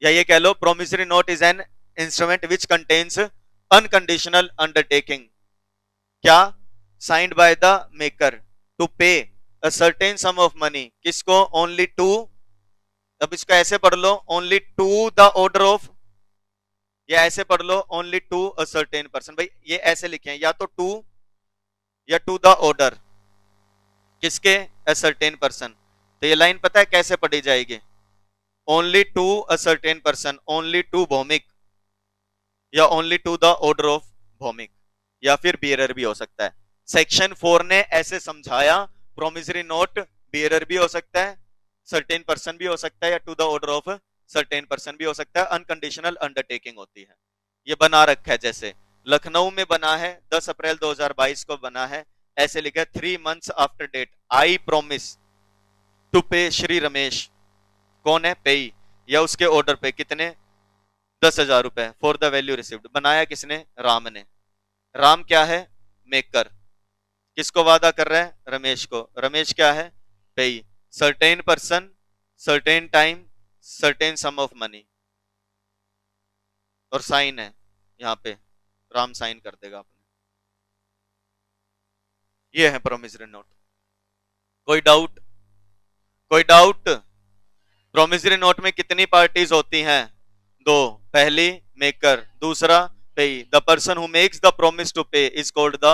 या ये कह लो, promissory note is an instrument which contains unconditional undertaking, क्या? Signed by the maker to pay a certain sum of money. किसको? ओनली टू, अब इसको ऐसे पढ़ लो, only to the order of या ऐसे पढ़ लो only to a certain person. भाई ये ऐसे लिखे हैं, या तो टू या टू द ऑर्डर किसके, अ सर्टेन पर्सन। तो ये लाइन पता है कैसे पढ़ी जाएगी, only to a certain person, only to Bhaumik, या only to the order of Bhaumik, या फिर बियरर भी हो सकता है। सेक्शन 4 ने ऐसे समझाया प्रोमिसरी नोट बियरर भी हो सकता है, सर्टेन पर्सन भी हो सकता है, या to the order of certain person भी हो सकता है, अनकंडीशनल अंडरटेकिंग होती है। ये बना रखा है, जैसे लखनऊ में बना है 10 अप्रैल 2022 को बना है, ऐसे लिखा है 3 months after date I promise to pay Shri Ramesh, कौन है पेई, या उसके ऑर्डर पे कितने 10,000 रुपए फॉर द वैल्यू रिसीव्ड। बनाया किसने, राम ने। राम क्या है, मेकर। किसको वादा कर रहा है, रमेश को। रमेश क्या है, पेई। Certain person, certain time, certain sum of money, और साइन है यहाँ पे, राम साइन कर देगा अपने। ये है प्रोमिसरी नोट। कोई डाउट, कोई डाउट। प्रोमिसरी नोट में कितनी पार्टीज होती हैं, दो। पहली मेकर, दूसरा payee. The person who makes the promise to pay is called the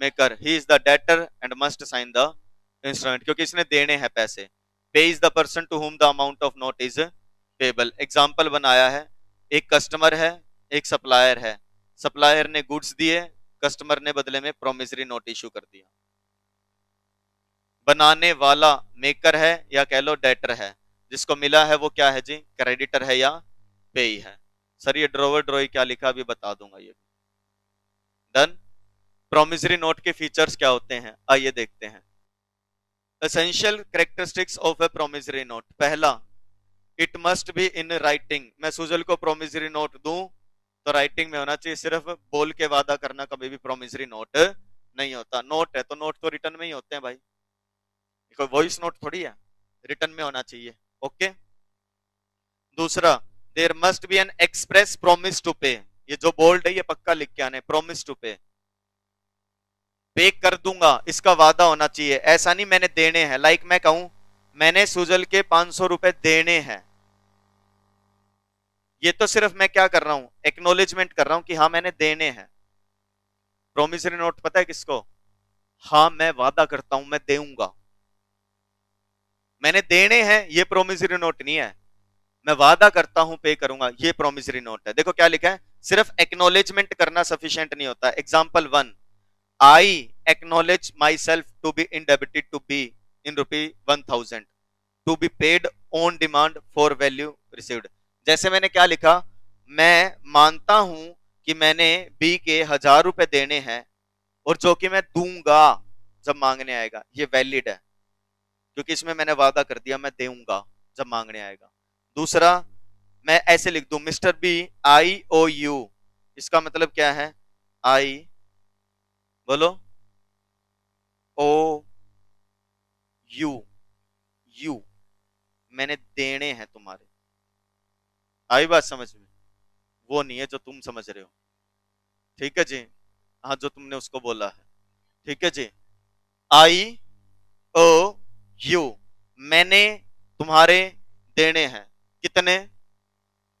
maker, he is the debtor and must sign the instrument, क्योंकि इसने देने हैं पैसे। Payee is the person to whom the amount of note is payable. Example बनाया है, एक कस्टमर है, एक सप्लायर है। सप्लायर ने गुड्स दिए, कस्टमर ने बदले में प्रोमिसरी नोट इशू कर दिया। बनाने वाला मेकर है या कह लो डेटर है, जिसको मिला है वो क्या है जी, क्रेडिटर है या पेई है। सर ये ड्रोवर ड्रॉई क्या लिखा अभी बता दूंगा। ये डन। प्रोमिसरी नोट के फीचर्स क्या होते हैं, आइए देखते हैं। Essential characteristics of a promissory note. पहला, it must be in writing. मैं सुजल को प्रोमिसरी नोट दूं तो राइटिंग में होना चाहिए। सिर्फ बोल के वादा करना कभी भी प्रोमिसरी नोट नहीं होता। नोट है तो नोट तो रिटर्न में ही होते हैं भाई, कोई वॉइस नोट थोड़ी है, रिटर्न में होना चाहिए। ओके। दूसरा, there must be an express promise to pay. ये जो बोल्ड है ये पक्का लिख के आने, प्रोमिस टू पे कर दूंगा, इसका वादा होना चाहिए। ऐसा नहीं मैंने देने हैं, लाइक मैं कहूं मैंने सुजल के 500 रुपए देने हैं, ये तो सिर्फ मैं क्या कर रहा हूं, एक्नोलेजमेंट कर रहा हूं कि हाँ मैंने देने हैं। प्रोमिसरी नोट पता है किसको, हाँ मैं वादा करता हूं मैं देऊंगा। मैंने देने हैं ये प्रोमिसरी नोट नहीं है, मैं वादा करता हूं पे करूंगा, ये प्रोमिसरी नोट है। देखो क्या लिखा है, सिर्फ एक्नोलेजमेंट करना सफिशिएंट नहीं होता। Example 1, I acknowledge myself to be indebted to be in ₹1000 to be paid on demand for value received. जैसे मैंने क्या लिखा, मैं मानता हूं कि मैंने बी के 1000 रुपए देने हैं और जो कि मैं दूंगा जब मांगने आएगा, ये वैलिड है क्योंकि इसमें मैंने वादा कर दिया मैं देऊंगा जब मांगने आएगा। दूसरा, मैं ऐसे लिख दूं mister B I O U, इसका मतलब क्या है, आई बोलो ओ यू, यू मैंने देने हैं तुम्हारे। आई बात समझ में, वो नहीं है जो तुम समझ रहे हो। ठीक है जी, हाँ जो तुमने उसको बोला है। ठीक है जी, आई ओ यू मैंने तुम्हारे देने हैं, कितने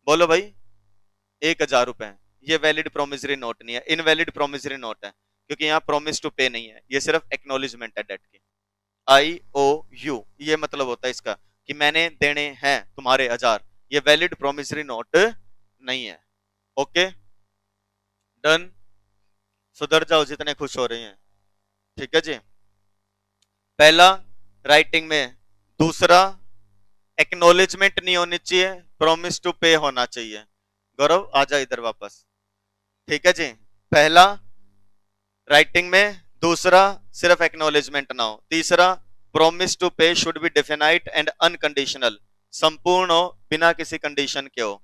बोलो भाई, 1000 रुपए। ये वैलिड प्रोमिसरी नोट नहीं है, इनवैलिड प्रोमिसरी नोट है क्योंकि यहाँ प्रोमिस टू पे नहीं है, ये सिर्फ एक्नोलेजमेंट है डेट की। आई ओ यू ये मतलब होता है इसका कि मैंने देने हैं तुम्हारे 1000, ये वैलिड प्रोमिसरी नोट नहीं है। ओके डन, सुधर जाओ जितने खुश हो रहे हैं। ठीक है जी, पहला राइटिंग में, दूसरा एक्नोलेजमेंट नहीं होनी चाहिए, प्रॉमिस टू पे होना चाहिए। गौरव आजा इधर वापस। ठीक है जी, पहला राइटिंग में, दूसरा सिर्फ एक्नोलेजमेंट ना हो, तीसरा प्रॉमिस टू पे should be definite and unconditional, संपूर्ण हो बिना किसी कंडीशन के हो।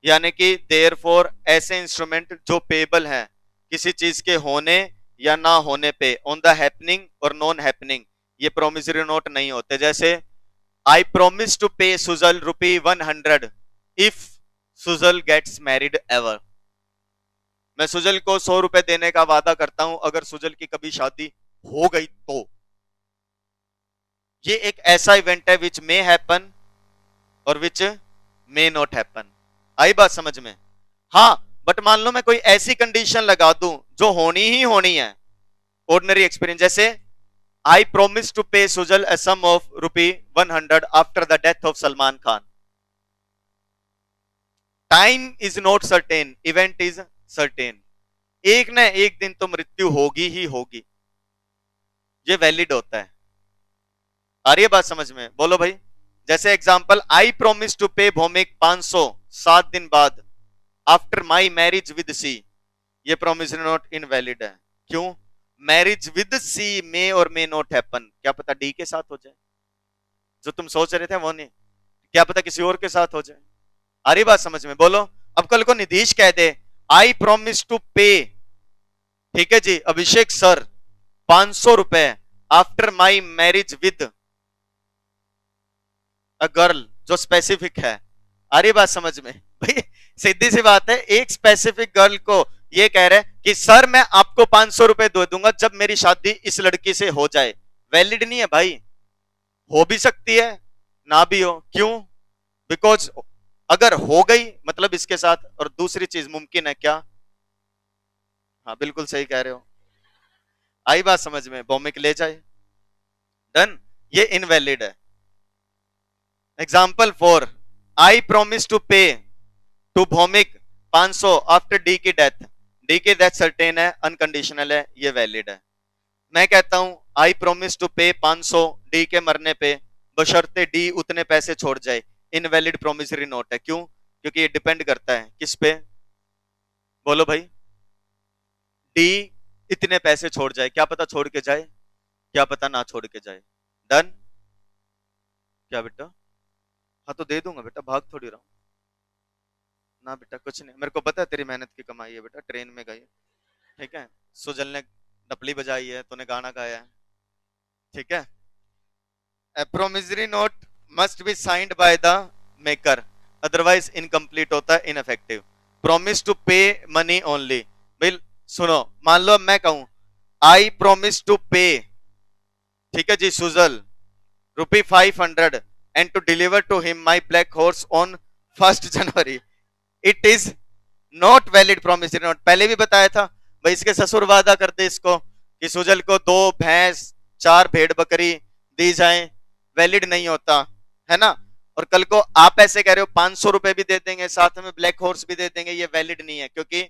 यानी कि देयरफॉर ऐसे इंस्ट्रूमेंट जो पेबल हैं किसी चीज के होने या ना होने पे, ऑन द हैपनिंग और नॉन हैपनिंग, ये प्रोमिसरी नोट नहीं होते। जैसे I promise to pay Sujal ₹100 if Sujal gets married ever. मैं सुजल को 100 रुपए देने का वादा करता हूं अगर सुजल की कभी शादी हो गई तो। ये एक ऐसा इवेंट है विच मे हैपन और विच मे नॉट हैपन। आई बात समझ में। हाँ बट मान लो मैं कोई ऐसी कंडीशन लगा दूं जो होनी ही होनी है, ऑर्डिनरी एक्सपीरियंस, जैसे I promise to pay Sujal a sum of ₹100 after the death of Salman Khan. Time is not certain, event is certain. एक ना एक दिन तो मृत्यु होगी ही होगी, ये वैलिड होता है। आ रही है बात समझ में? बोलो भाई। जैसे एग्जांपल, आई प्रोमिस टू पे भौमिक 500 7 दिन बाद after my marriage with C, ये प्रोमिसरी नोट इनवैलिड है। क्यों? मैरिज विद सी मे और मे नॉट हैपन, क्या पता डी के साथ हो जाए, जो तुम सोच रहे थे वो नहीं, क्या पता किसी और के साथ हो जाए। आ रही बात समझ में? बोलो। अब कल को निधीश कह दे आई प्रोमिस टू पे, ठीक है जी, Abhishek sir ₹500 after my marriage with a girl, जो स्पेसिफिक है। आ रही बात समझ में भाई? सीधी सी बात है, एक स्पेसिफिक गर्ल को ये कह रहे कि सर मैं आपको ₹500 दे दूंगा जब मेरी शादी इस लड़की से हो जाए, वैलिड नहीं है भाई। हो भी सकती है, ना भी हो। क्यों? बिकॉज अगर हो गई मतलब इसके साथ, और दूसरी चीज मुमकिन है क्या? हाँ बिल्कुल सही कह रहे हो। आई बात समझ में? भौमिक ले जाए, डन, ये इनवैलिड है। एग्जाम्पल 4, आई प्रोमिस टू पे टू भौमिक 500 आफ्टर डी की डेथ, डी की डेथ सर्टेन है, अनकंडीशनल है, ये वैलिड है। मैं कहता हूं आई प्रोमिस टू पे 500 डी के मरने पे बशर्ते डी उतने पैसे छोड़ जाए, इनवैलिड प्रोमिसरी नोट है। क्यों? क्योंकि ये डिपेंड करता है किस पे? बोलो भाई। डी इतने पैसे छोड़ जाए, क्या पता छोड़ के जाए, क्या पता ना छोड़ के जाए। डन? क्या बेटा? हाँ तो दे दूंगा बेटा, भाग थोड़ी रहा हूं ना बेटा, कुछ नहीं, मेरे को पता है तेरी मेहनत की कमाई है बेटा, ट्रेन में गई, ठीक है, सुजल ने डपली बजाई है, तूने गाना गाया है, ठीक है। A promissory note must be signed by the maker, otherwise incomplete होता है, ineffective. Promise to pay money only. Bill सुनो, मान लो मैं कहूं I promise to pay, ठीक है जी, Sujal ₹500 and to deliver to him my black horse on 1st January. It is not valid promissory note. पहले भी बताया था भाई, इसके ससुर वादा करते इसको कि सुजल को 2 भैंस 4 भेड़ बकरी दी जाए, वैलिड नहीं होता है ना। और कल को आप ऐसे कह रहे हो ₹500 भी दे देंगे, साथ में ब्लैक हॉर्स भी दे देंगे, ये वैलिड नहीं है, क्योंकि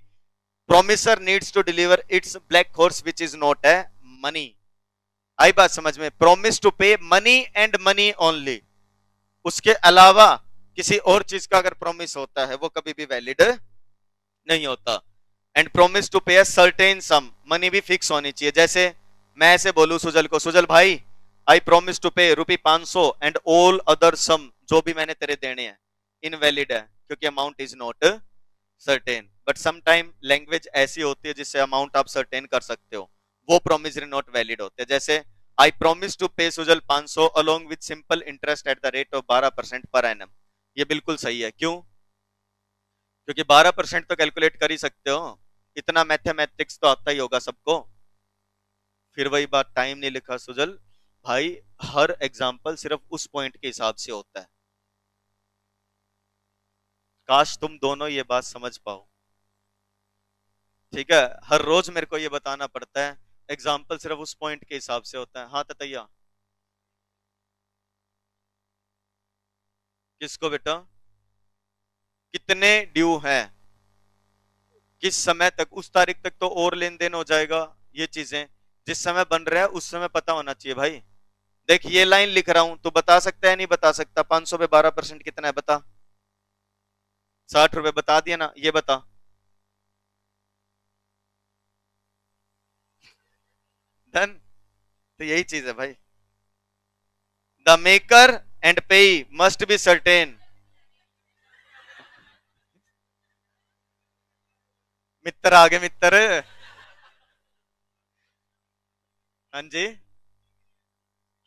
promisor needs to deliver it's black horse which is not है मनी। आई बात समझ में? Promise to pay money and money only, उसके अलावा किसी और चीज का अगर प्रोमिस होता है वो कभी भी वैलिड नहीं होता। And promise to pay certain some, money भी फिक्स होनी चाहिए। जैसे मैं ऐसे बोलूं सुजल को, सुजल भाई आई प्रोमिस टू पे ₹500 एंड ऑल अदर सम, जो भी मैंने तेरे देने हैं, इनवैलिड है क्योंकि amount is not certain. But some time language ऐसी होती है जिससे अमाउंट आप सर्टेन कर सकते हो, वो प्रोमिसरी नोट वैलिड होते हैं। जैसे I promise to pay Sujal 500 along with simple interest at the rate of 12% per annum, ये बिल्कुल सही है। क्यों? क्योंकि 12% तो कैलकुलेट कर ही सकते हो, इतना मैथमेटिक्स तो आता ही होगा सबको। फिर वही बात, टाइम नहीं लिखा सुजल भाई, हर एग्जाम्पल सिर्फ उस पॉइंट के हिसाब से होता है। काश तुम दोनों ये बात समझ पाओ, ठीक है। हर रोज मेरे को ये बताना पड़ता है, एग्जाम्पल सिर्फ उस पॉइंट के हिसाब से होता है। हाँ ततैया, किसको बेटा? कितने ड्यू हैं, किस समय तक, उस तारीख तक तो और लेन देन हो जाएगा, ये चीजें जिस समय बन रहा है उस समय पता होना चाहिए भाई। देख ये लाइन लिख रहा हूं, तो बता सकता है नहीं बता सकता? 500 पे 12% कितना है बता? ₹60 बता दिया ना, ये बता। डन? तो यही चीज है भाई, द मेकर एंड पे मस्ट बी सर्टेन। मित्र आगे मित्र। हाँ जी।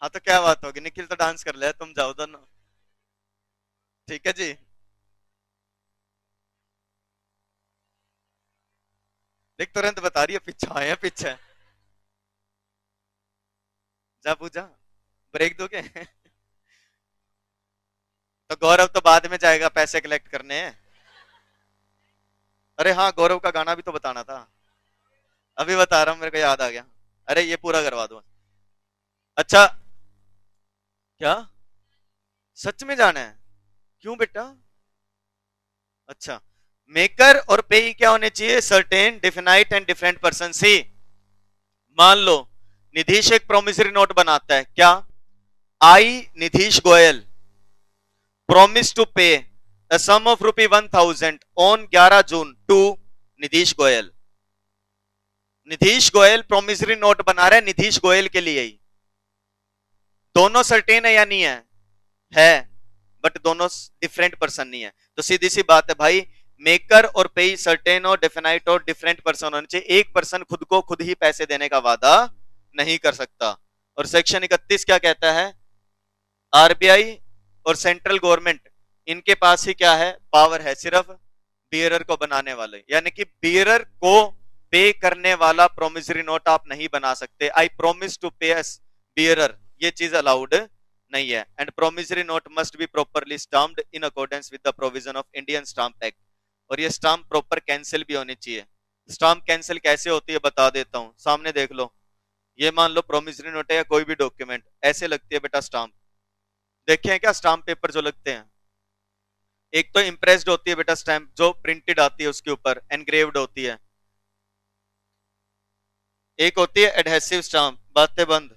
हाँ तो क्या बात होगी, निखिल तो डांस कर ले, तुम जाओ दोनों, ठीक है जी। देख तुरंत बता रही है, पीछे आए हैं पीछे, जा पूजा, ब्रेक दोगे? तो गौरव तो बाद में जाएगा पैसे कलेक्ट करने। अरे हाँ, गौरव का गाना भी तो बताना था। अभी बता रहा हूँ, मेरे को याद आ गया। अरे ये पूरा करवा दो। अच्छा। क्या? सच में जाना है? क्यों बेटा? अच्छा। मेकर और पेई क्या होने चाहिए? Certain, definite and different person. See, मान लो निधीश एक प्रोमिसरी नोट बनाता है, क्या? I Nidhish Goyal promise to pay a sum of ₹1000 on 11 June to Nidhish Goyal. Nidhish Goyal promissory note बना रहा है निधीश गोयल के लिए ही। दोनों सर्टेन है या नहीं है? है। बट दोनों डिफरेंट पर्सन नहीं है। तो सीधी सी बात है भाई, मेकर और पेई सर्टेन और डेफिनाइट और डिफरेंट पर्सन होने चाहिए। एक पर्सन खुद को खुद ही पैसे देने का वादा नहीं कर सकता। और सेक्शन 31 क्या कहता है? आरबीआई और सेंट्रल गवर्नमेंट, इनके पास ही क्या है? पावर है सिर्फ बियरर को बनाने वाले, यानी कि बियरर को पे करने वाला प्रोमिसरी नोट आप नहीं बना सकते। I promise to pay as bearer, ये चीज अलाउड नहीं है। And promissory note must be properly stamped in accordance with the provision of Indian stamp act. और ये स्टाम्प प्रॉपर कैंसिल भी होनी चाहिए। स्टाम्प कैंसिल कैसे होती है बता देता हूं, सामने देख लो। ये मान लो प्रोमिसरी नोट है या कोई भी डॉक्यूमेंट, ऐसे लगती है बेटा स्टाम्प। देखे हैं क्या स्टाम्प पेपर जो लगते हैं? एक तो इम्प्रेस्ड होती है बेटा स्टैम्प, जो प्रिंटेड आती है उसके ऊपर एनग्रेव्ड होती है। एक होती है एडहेसिव स्टाम्प, बातें बंद।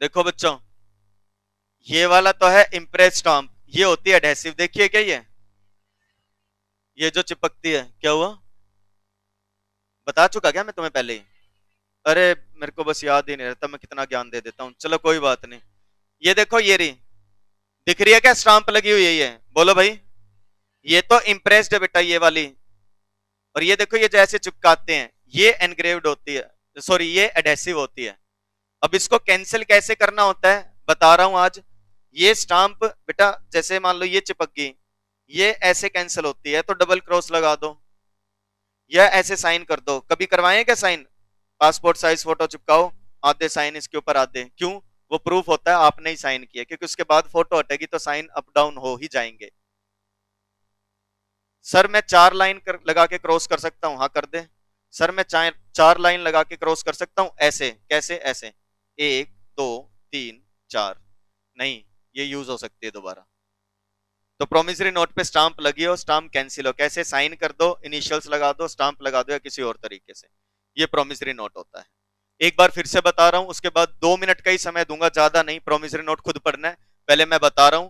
देखो बच्चों, ये वाला तो है इम्प्रेस स्टाम्प, ये होती है एडहेसिव। देखिए क्या ये जो चिपकती है, क्या हुआ? बता चुका क्या मैं तुम्हें पहले ही? अरे मेरे को बस याद ही नहीं रहता, मैं कितना ज्ञान दे देता हूँ। चलो कोई बात नहीं। ये देखो, ये रही, दिख रही है क्या स्टाम्प लगी हुई है? ये बोलो भाई। ये तो इम्प्रेस्ड है बेटा, ये वाली। और ये देखो, ये जैसे चिपकाते हैं, ये एनग्रेव्ड होती है, सॉरी ये एडहेसिव होती है। अब इसको कैंसिल कैसे करना होता है बता रहा हूं आज। ये स्टाम्प बेटा जैसे मान लो ये चिपक गई, ये ऐसे कैंसिल होती है, तो डबल क्रॉस लगा दो या ऐसे साइन कर दो। कभी करवाए क्या साइन? पासपोर्ट साइज फोटो चिपकाओ, आधे साइन इसके ऊपर आधे, क्यों? वो प्रूफ होता है आपने ही साइन किया, क्योंकि उसके बाद फोटो हटेगी तो साइन अप डाउन हो ही जाएंगे। सर मैं 4 लाइन लगा के क्रॉस कर सकता हूं? हाँ कर दे। सर मैं 4 लाइन लगा के क्रॉस कर सकता हूं? ऐसे कैसे? ऐसे 1 2 3 4। नहीं, ये यूज हो सकती है दोबारा। तो प्रोमिसरी नोट पे स्टाम्प लगी हो, स्टाम्प कैंसिल हो, कैसे? साइन कर दो, इनिशियल्स लगा दो, स्टाम्प लगा दो या किसी और तरीके से। ये प्रोमिसरी नोट होता है। एक बार फिर से बता रहा हूं, उसके बाद 2 मिनट का ही समय दूंगा, ज्यादा नहीं। प्रोमिसरी नोट खुद पढ़ना है, पहले मैं बता रहा हूं।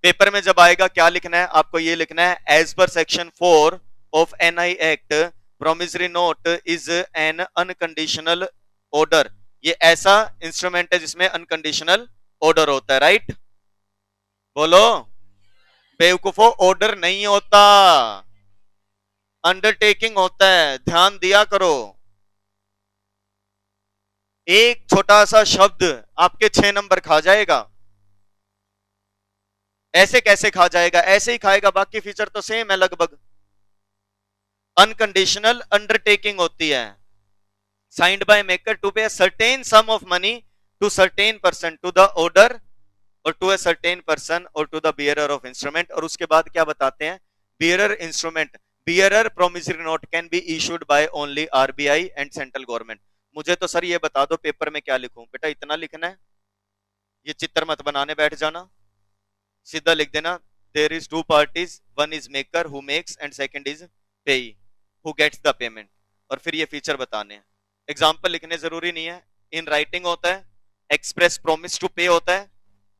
पेपर में जब आएगा क्या लिखना है आपको? ये लिखना है, as per section 4 of NI act promissory note is an unconditional order. ये ऐसा इंस्ट्रूमेंट है जिसमें अनकंडीशनल ऑर्डर होता है, राइट? बोलो बेवकूफो, ऑर्डर नहीं होता, अंडरटेकिंग होता है, ध्यान दिया करो। एक छोटा सा शब्द आपके 6 नंबर खा जाएगा। ऐसे कैसे खा जाएगा? ऐसे ही खाएगा, बाकी फीचर तो सेम है लगभग। अनकंडीशनल अंडरटेकिंग होती है, signed by maker to pay certain sum of money to certain person to the order और टू ए सर्टेन पर्सन और to the bearer of instrument. और उसके बाद क्या बताते हैं? Bearer instrument, bearer promissory note can be issued by only RBI and central government. मुझे तो सर ये बता दो पेपर में क्या लिखूं? बेटा इतना लिखना है, ये चित्र मत बनाने बैठ जाना, सीधा लिख देना, there is 2 parties, one is maker who makes and second is payee who gets the payment. और फिर ये फीचर बताने हैं। एग्जाम्पल लिखने जरूरी नहीं है, इन राइटिंग होता है, एक्सप्रेस प्रोमिस टू पे होता है,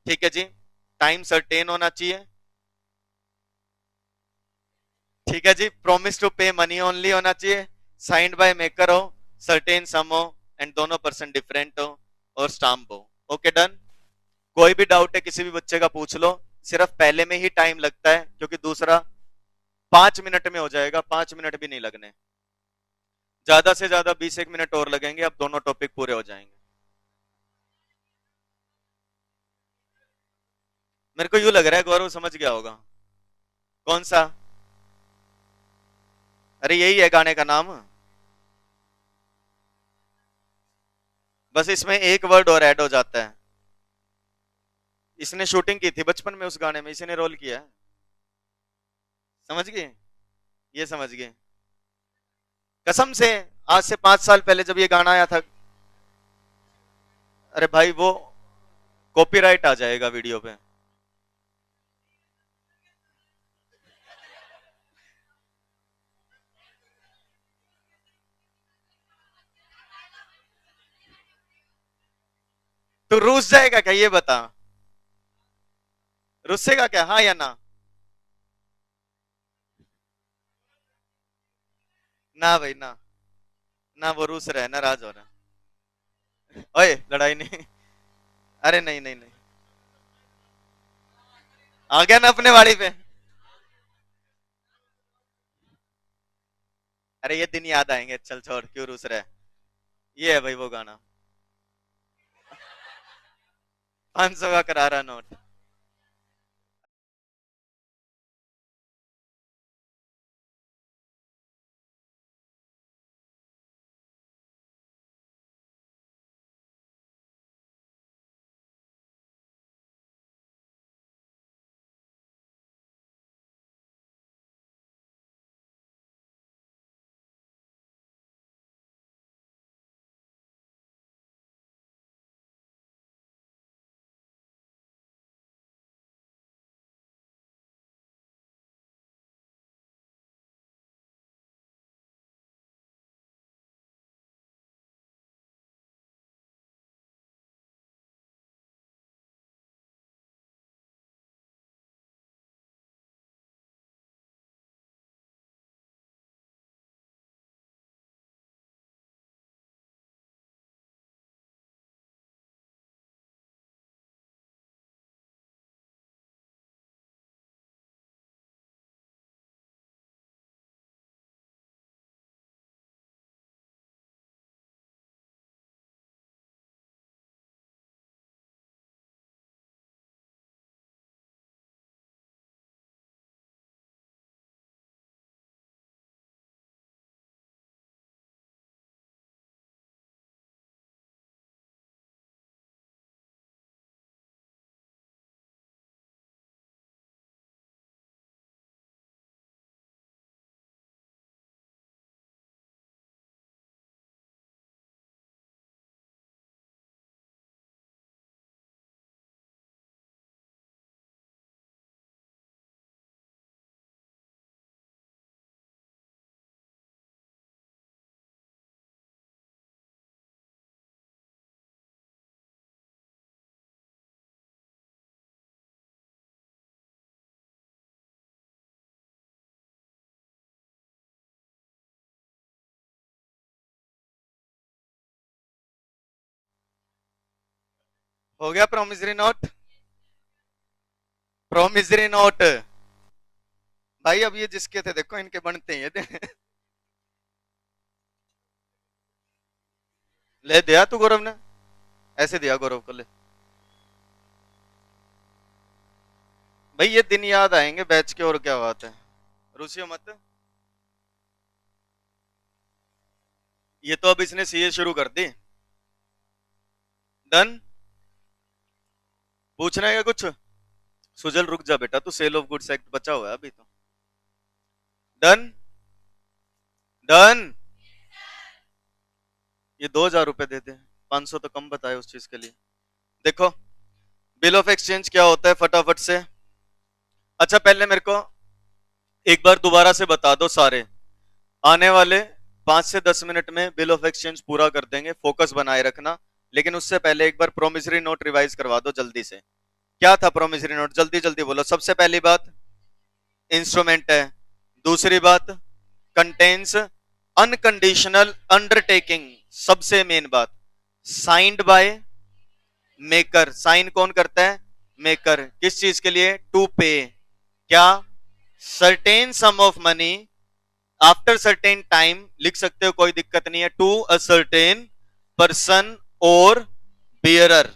ठीक है जी। टाइम सर्टेन होना चाहिए, ठीक है जी। Promise to pay money only होना चाहिए, साइंड बाय मेकर हो, सर्टेन सम हो एंड दोनों पर्सन डिफरेंट हो और स्टाम्प हो। Okay done. कोई भी डाउट है किसी भी बच्चे का पूछ लो। सिर्फ पहले में ही टाइम लगता है, क्योंकि दूसरा 5 मिनट में हो जाएगा, 5 मिनट भी नहीं लगने, ज्यादा से ज्यादा 20 1 मिनट और लगेंगे, अब दोनों टॉपिक पूरे हो जाएंगे। मेरे को यूं लग रहा है गौरव समझ गया होगा। कौन सा? अरे यही है गाने का नाम। बस इसमें एक वर्ड और ऐड हो जाता है। इसने शूटिंग की थी बचपन में उस गाने में, इसी ने रोल किया है, समझ गए? ये समझ गए? कसम से, आज से 5 साल पहले जब ये गाना आया था, अरे भाई वो कॉपीराइट आ जाएगा वीडियो पे। तो रूस जाएगा क्या ये बता? रुसेगा क्या, हाँ या ना? ना भाई ना, ना वो रूस रहा है ना राज हो रहा है। ओए लड़ाई नहीं। अरे नहीं नहीं नहीं, आ गया ना अपने वाड़ी पे। अरे ये दिन याद आएंगे, चल छोड़, क्यों रूस रहा है। ये है भाई वो गाना, 500 का करारा नोट। हो गया प्रोमिसरी नोट? प्रोमिसरी नोट भाई, अब ये जिसके थे देखो, इनके बनते हैं ये दे। ले दिया तू गौरव ने, ऐसे दिया गौरव को, ले भाई, ये दिन याद आएंगे बैच के, और क्या बात है। रुसियो मत। ये तो अब इसने सीए शुरू कर दी। डन। पूछना है क्या कुछ? सुजल रुक जा बेटा, तू सेल ऑफ गुड्स एक्ट बचा हुआ है अभी तो। डन। डन। ये 2,000 रुपए दे दे, 500 तो कम बताए उस चीज के लिए। देखो, बिल ऑफ एक्सचेंज क्या होता है फटाफट से। अच्छा पहले मेरे को एक बार दोबारा से बता दो सारे, आने वाले 5 से 10 मिनट में बिल ऑफ एक्सचेंज पूरा कर देंगे, फोकस बनाए रखना। लेकिन उससे पहले एक बार प्रोमिसरी नोट रिवाइज करवा दो जल्दी से। क्या था प्रोमिसरी नोट, जल्दी जल्दी बोलो। सबसे पहली बात, इंस्ट्रूमेंट है। दूसरी बात, कंटेन्स अनकंडीशनल अंडरटेकिंग। सबसे मेन बात, साइंड बाय मेकर। साइन कौन करता है? मेकर। किस चीज के लिए? टू पे। क्या? Certain sum of money after certain time, लिख सकते हो कोई दिक्कत नहीं है, टू अ सर्टेन पर्सन और बियरर।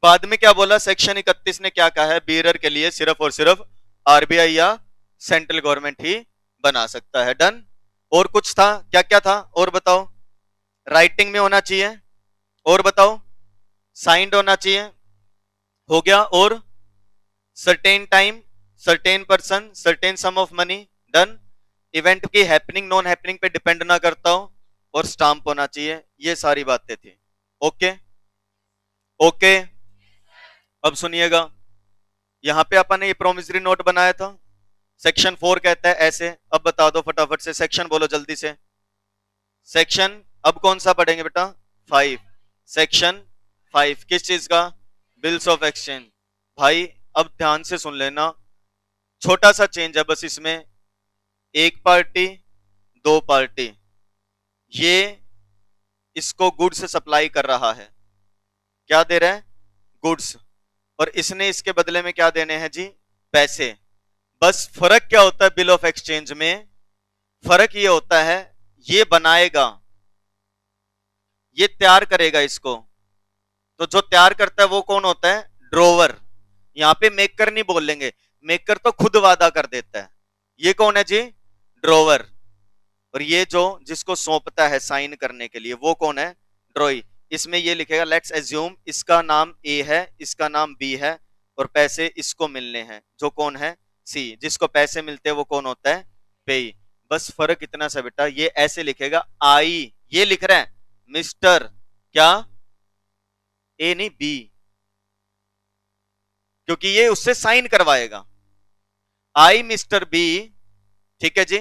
बाद में क्या बोला, सेक्शन 31 ने क्या कहा है, बियरर के लिए सिर्फ और सिर्फ आरबीआई या सेंट्रल गवर्नमेंट ही बना सकता है। डन। और कुछ था? क्या क्या था और बताओ? राइटिंग में होना चाहिए, और बताओ? साइंड होना चाहिए, हो गया। और certain time, certain person, certain sum of money. Done. Event की हैपनिंग नॉन हैपनिंग पे डिपेंड ना करता हो और स्टाम्प होना चाहिए। ये सारी बातें थी। Okay okay. अब सुनिएगा, यहां पे अपन ने ये प्रोमिसरी नोट बनाया था। सेक्शन 4 कहता है ऐसे। अब बता दो फटाफट से, सेक्शन बोलो जल्दी से। सेक्शन अब कौन सा पढ़ेंगे बेटा? 5। सेक्शन 5 किस चीज का? Bills of exchange. भाई अब ध्यान से सुन लेना, छोटा सा चेंज है बस इसमें। एक पार्टी, दो पार्टी, ये इसको गुड्स सप्लाई कर रहा है। क्या दे रहा है? गुड्स। और इसने इसके बदले में क्या देने हैं जी? पैसे। बस फर्क क्या होता है बिल ऑफ एक्सचेंज में? फर्क ये होता है, ये बनाएगा, ये तैयार करेगा इसको। तो जो तैयार करता है वो कौन होता है? ड्रोवर। यहां पे मेकर नहीं बोल लेंगे, मेकर तो खुद वादा कर देता है। ये कौन है जी? ड्रोवर। और ये जो जिसको सौंपता है साइन करने के लिए वो कौन है? ड्रॉई। इसमें ये लिखेगा लेट्स एज्यूम इसका नाम ए है, इसका नाम बी है, और पैसे इसको मिलने हैं, जो कौन है? सी। जिसको पैसे मिलते हैं वो कौन होता है? पेई। बस फर्क इतना सा बेटा, ये ऐसे लिखेगा आई, ये लिख रहा है मिस्टर क्या? ए नहीं बी, क्योंकि ये उससे साइन करवाएगा। आई मिस्टर बी, ठीक है जी,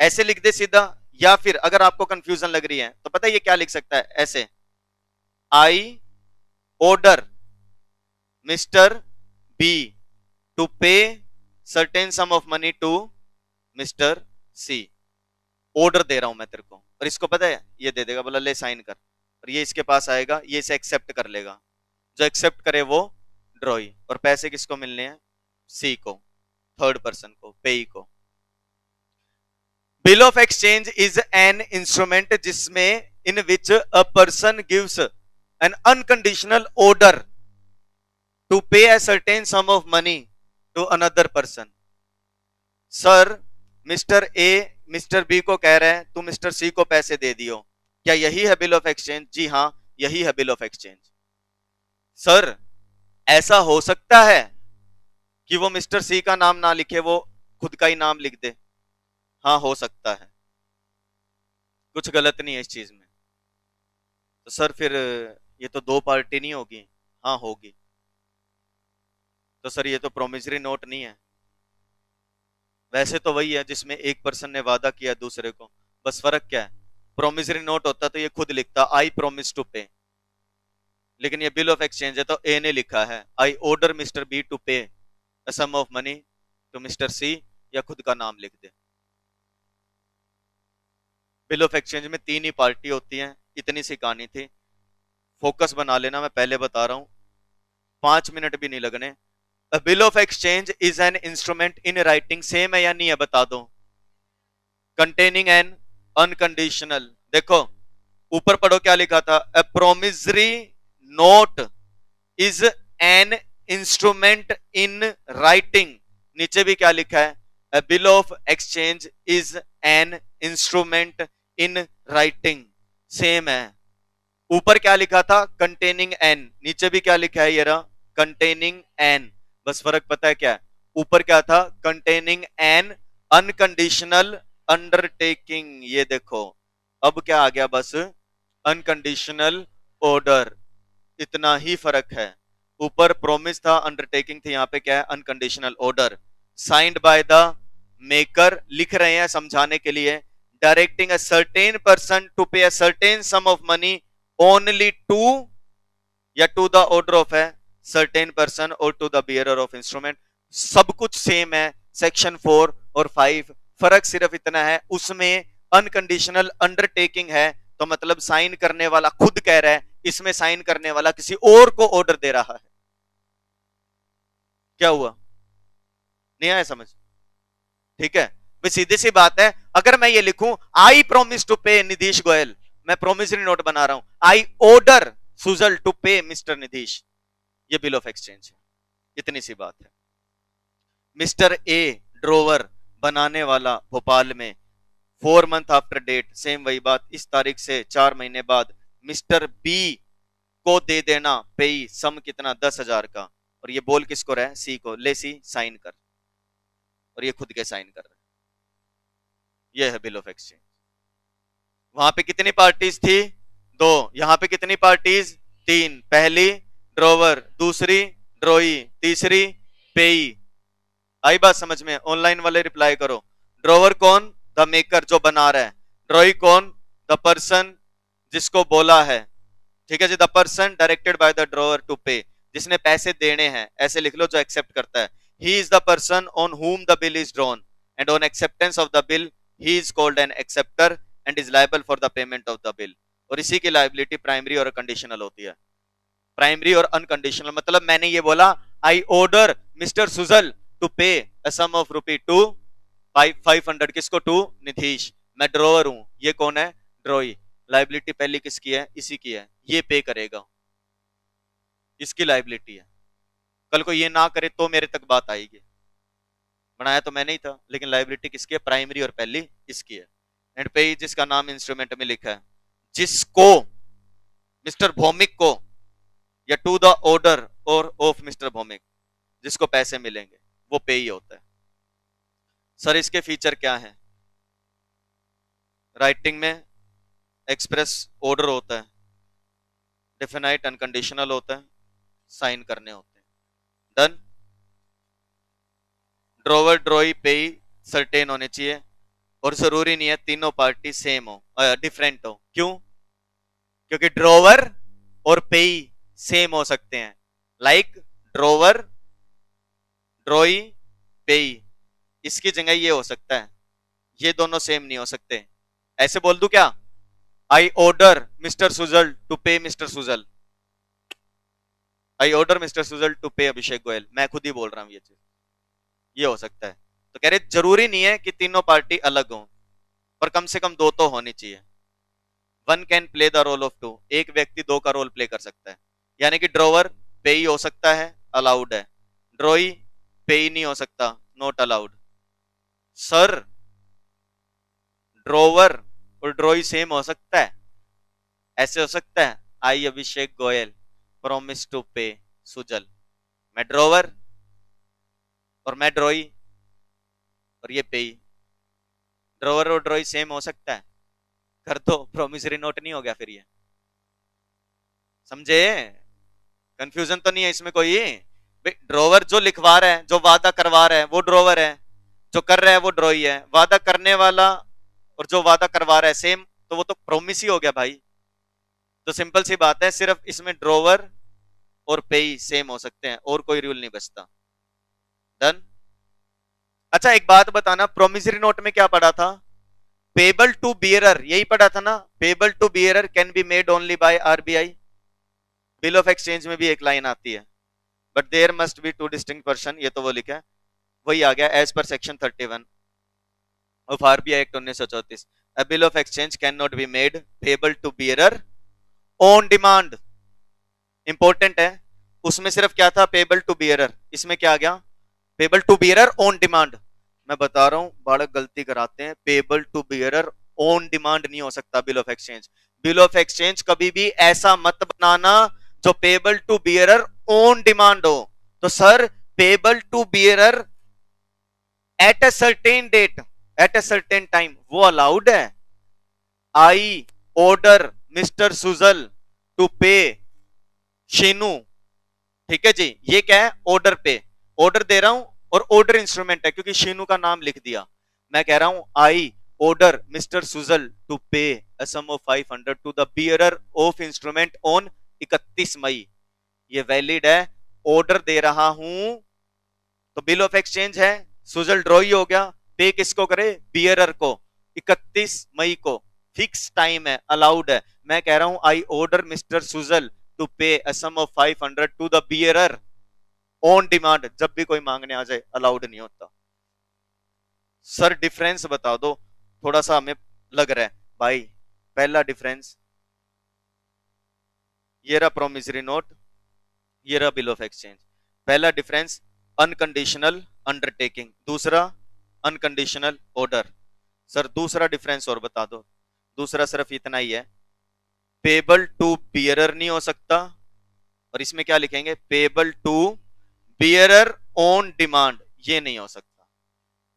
ऐसे लिख दे सीधा। या फिर अगर आपको कंफ्यूजन लग रही है तो पता है ये क्या लिख सकता है? ऐसे, I order mister B to pay certain sum of money to mister C. Order दे रहा हूं मैं तेरे को, और इसको पता है ये दे देगा, बोला ले साइन कर, और ये इसके पास आएगा, ये इसे एक्सेप्ट कर लेगा। जो एक्सेप्ट करे वो ड्रॉई। और पैसे किसको मिलने हैं? सी को, थर्ड पर्सन को, पेई को। Bill of exchange is an instrument जिसमें in which a person gives an unconditional order to pay a certain sum of money to another person. Sir mister A mister B को कह रहे हैं तू मिस्टर सी को पैसे दे दियो, क्या यही है बिल ऑफ एक्सचेंज? जी हां, यही है बिल ऑफ एक्सचेंज। सर ऐसा हो सकता है कि वो मिस्टर सी का नाम ना लिखे, वो खुद का ही नाम लिख दे। हाँ हो सकता है, कुछ गलत नहीं है इस चीज में। तो सर फिर ये तो दो पार्टी नहीं होगी? हाँ होगी। तो सर ये तो प्रोमिसरी नोट नहीं है। वैसे तो वही है जिसमें एक पर्सन ने वादा किया दूसरे को, बस फर्क क्या है? प्रोमिसरी नोट होता तो ये खुद लिखता आई प्रोमिस टू पे, लेकिन ये बिल ऑफ एक्सचेंज है तो ए ने लिखा है I order mister B to pay a sum of money to mister C, या खुद का नाम लिख दे। बिल ऑफ एक्सचेंज में तीन ही पार्टी होती हैं, इतनी सी कहानी थी। फोकस बना लेना, मैं पहले बता रहा हूं, 5 मिनट भी नहीं लगने। अ bill of exchange is an instrument in writing, same है या नहीं है बता दो। कंटेनिंग एन अनकंडीशनल, देखो ऊपर पढ़ो क्या लिखा था, अ promissory note is an instrument in writing. नीचे भी क्या लिखा है? अ bill of exchange is an instrument in writing, same है। ऊपर क्या लिखा था? कंटेनिंग एन, नीचे भी क्या लिखा है? ये रहा कंटेनिंग एन। बस फर्क पता है क्या है? ऊपर क्या था? कंटेनिंग एन अनकंडीशनल अंडरटेकिंग, ये देखो अब क्या आ गया? बस अनकंडीशनल ऑर्डर, इतना ही फर्क है। ऊपर प्रोमिस था, अंडरटेकिंग थी, यहां पे क्या है? Unconditional order. Signed by the maker, लिख रहे हैं समझाने के लिए, directing a certain person to pay a certain sum of money only to, या to the order of a certain person और to the bearer of instrument. सब कुछ सेम है सेक्शन 4 और 5, फर्क सिर्फ इतना है उसमें अनकंडीशनल अंडरटेकिंग है, तो मतलब साइन करने वाला खुद कह रहा है, इसमें साइन करने वाला किसी और को ऑर्डर दे रहा है। क्या हुआ? नहीं आया समझ? ठीक है भाई, सीधी सी बात है। अगर मैं ये लिखूं आई प्रोमिस टू पे निधीश गोयल, मैं प्रोमिसरी नोट बना रहा हूं, I order Sujal to pay mister Nidheesh, ये बिल ऑफ एक्सचेंज है, इतनी सी बात है। मिस्टर ए ड्रोवर बनाने वाला भोपाल में, 4 मंथ आफ्टर डेट, सेम वही बात, इस तारीख से 4 महीने बाद मिस्टर बी को दे देना पेई, सम कितना? 10,000 का। और ये बोल किसको रहा है? सी को, ले सी साइन कर, और ये खुद के साइन कर रहा है। ये है बिल ऑफ एक्सचेंज। वहां पे कितनी पार्टीज थी? दो। यहां पे कितनी पार्टीज? तीन। पहली ड्रोवर, दूसरी ड्रोई, तीसरी पेई। आई बात समझ में? ऑनलाइन वाले रिप्लाई करो। ड्रोवर कौन? द मेकर, जो बना रहा है। ड्रोई कौन? द पर्सन, जिसको बोला है। ठीक है जी, the person directed by the drawer to pay, जिसने पैसे देने हैं, ऐसे लिख लो, जो एक्सेप्ट करता है। ही is the person on whom the bill is drawn and on acceptance of the bill he is called an acceptor and is liable for the payment of the bill. और इसी की लायबिलिटी प्राइमरी और कंडीशनल होती है। प्राइमरी और अनकंडीशनल मतलब मैंने ये बोला, I order mister Sujal to pay a sum of rupee to 500। किसको? टू निधीश। मैं ड्रोवर हूं, ये कौन है? ड्रोई। लाइबिलिटी पहली किसकी है? इसी की है, ये पे करेगा, इसकी लाइबिलिटी है। कल को ये ना करे तो मेरे तक बात आएगी। बनाया तो मैंने ही था, लेकिन लाइबिलिटी किसकी है? प्राइमरी और पहली इसकी है। एंड पे जिसका नाम इंस्ट्रूमेंट में लिखा है, जिसको मिस्टर भौमिक को, या टू द ऑर्डर और ऑफ मिस्टर भौमिक, जिसको पैसे मिलेंगे, वो पे ही होता है। सर इसके फीचर क्या है? राइटिंग में एक्सप्रेस ऑर्डर होता है, डेफिनाइट अनकंडीशनल होता है, साइन करने होते हैं। डन। ड्रोवर ड्रोई पेई सर्टेन होने चाहिए, और जरूरी नहीं है तीनों पार्टी सेम हो, डिफरेंट हो। क्यों? क्योंकि ड्रोवर और पेई सेम हो सकते हैं। लाइक ड्रोवर ड्रोई पेई, इसकी जगह ये हो सकता है, ये दोनों सेम नहीं हो सकते। ऐसे बोल दूं क्या? I order mister Sujal to pay mister Sujal, I order mister Sujal to pay Abhishek Goyal, मैं खुद ही बोल रहा हूं ये चीज, ये हो सकता है। तो कह रहे जरूरी नहीं है कि तीनों पार्टी अलग हो, पर कम से कम दो तो होनी चाहिए। One can play the role of two, एक व्यक्ति दो का रोल प्ले कर सकता है। यानी कि ड्रोवर पेई हो सकता है, अलाउड है। ड्रोई पेई नहीं हो सकता, नॉट अलाउड। सर ड्रोवर और ड्रोई सेम हो सकता है? ऐसे हो सकता है, आई अभिषेक Goyal promise to pay Sujal, मैं ड्रोवर और मैं ड्रोई और ये पेई। ड्रोवर और ड्रोई सेम हो सकता है? कर दो, प्रोमिसरी नोट नहीं हो गया फिर ये? समझे? कंफ्यूजन तो नहीं है इसमें कोई? ड्रोवर जो लिखवा रहा है, जो वादा करवा रहा है, वो ड्रोवर है। जो कर रहा है वो ड्रोई है। वादा करने वाला और जो वादा करवा रहा है सेम, तो वो तो प्रोमिस ही हो गया भाई। तो सिंपल सी बात है, सिर्फ इसमें ड्रोवर और पेई सेम हो सकते हैं, और कोई रूल नहीं बचता। डन। अच्छा एक बात बताना, प्रोमिसरी नोट में क्या पढ़ा था? पेबल टू बियरर, यही पढ़ा था ना? Payable to bearer can be made only by RBI. Bill of exchange में भी एक लाइन आती है, but there must be two distinct person, ये तो वो लिखा है, वही आ गया, as per section 31 of RBI act 1934। A bill of exchange cannot be made payable to bearer on demand। Important है, उसमें सिर्फ क्या था? Payable to bearer. इसमें क्या आ गया? Payable to bearer on demand. मैं बता रहा हूं, बालक गलती कराते हैं, payable to bearer on demand नहीं हो सकता bill of exchange. Bill of exchange कभी भी ऐसा मत बनाना जो payable to bearer on demand हो। तो sir payable to bearer at a certain date, at a certain time, वो अलाउड है। I order mister Sujal to pay Shenu, ठीक है जी, ये क्या है? ऑर्डर पे, ऑर्डर दे रहा हूं, और ऑर्डर इंस्ट्रूमेंट है क्योंकि शेनू का नाम लिख दिया। मैं कह रहा हूं I order mister Sujal to pay a sum of 500 to the bearer of instrument on 31 May. ये वैलिड है, ऑर्डर दे रहा हूं, तो बिल ऑफ एक्सचेंज है, सुजल ड्रॉई हो गया, पे किसको करे? बियरर को, 31 मई को, फिक्स टाइम है, अलाउड है। मैं कह रहा हूं I order mister Sujal to pay a sum of 500 to the bearer on demand. जब भी कोई मांगने आ जाए अलाउड नहीं होता। सर डिफरेंस बता दो, थोड़ा सा हमें लग रहा है भाई। पहला डिफरेंस, ये रहा प्रोमिसरी नोट, ये रहा बिल ऑफ एक्सचेंज। पहला डिफरेंस अनकंडीशनल अंडरटेकिंग, दूसरा अनकंडीशनल ऑर्डर। सर दूसरा डिफरेंस और बता दो। दूसरा सिर्फ इतना ही है, पेबल टू बियरर नहीं हो सकता, और इसमें क्या लिखेंगे? Payable to bearer on demand, ये नहीं हो सकता।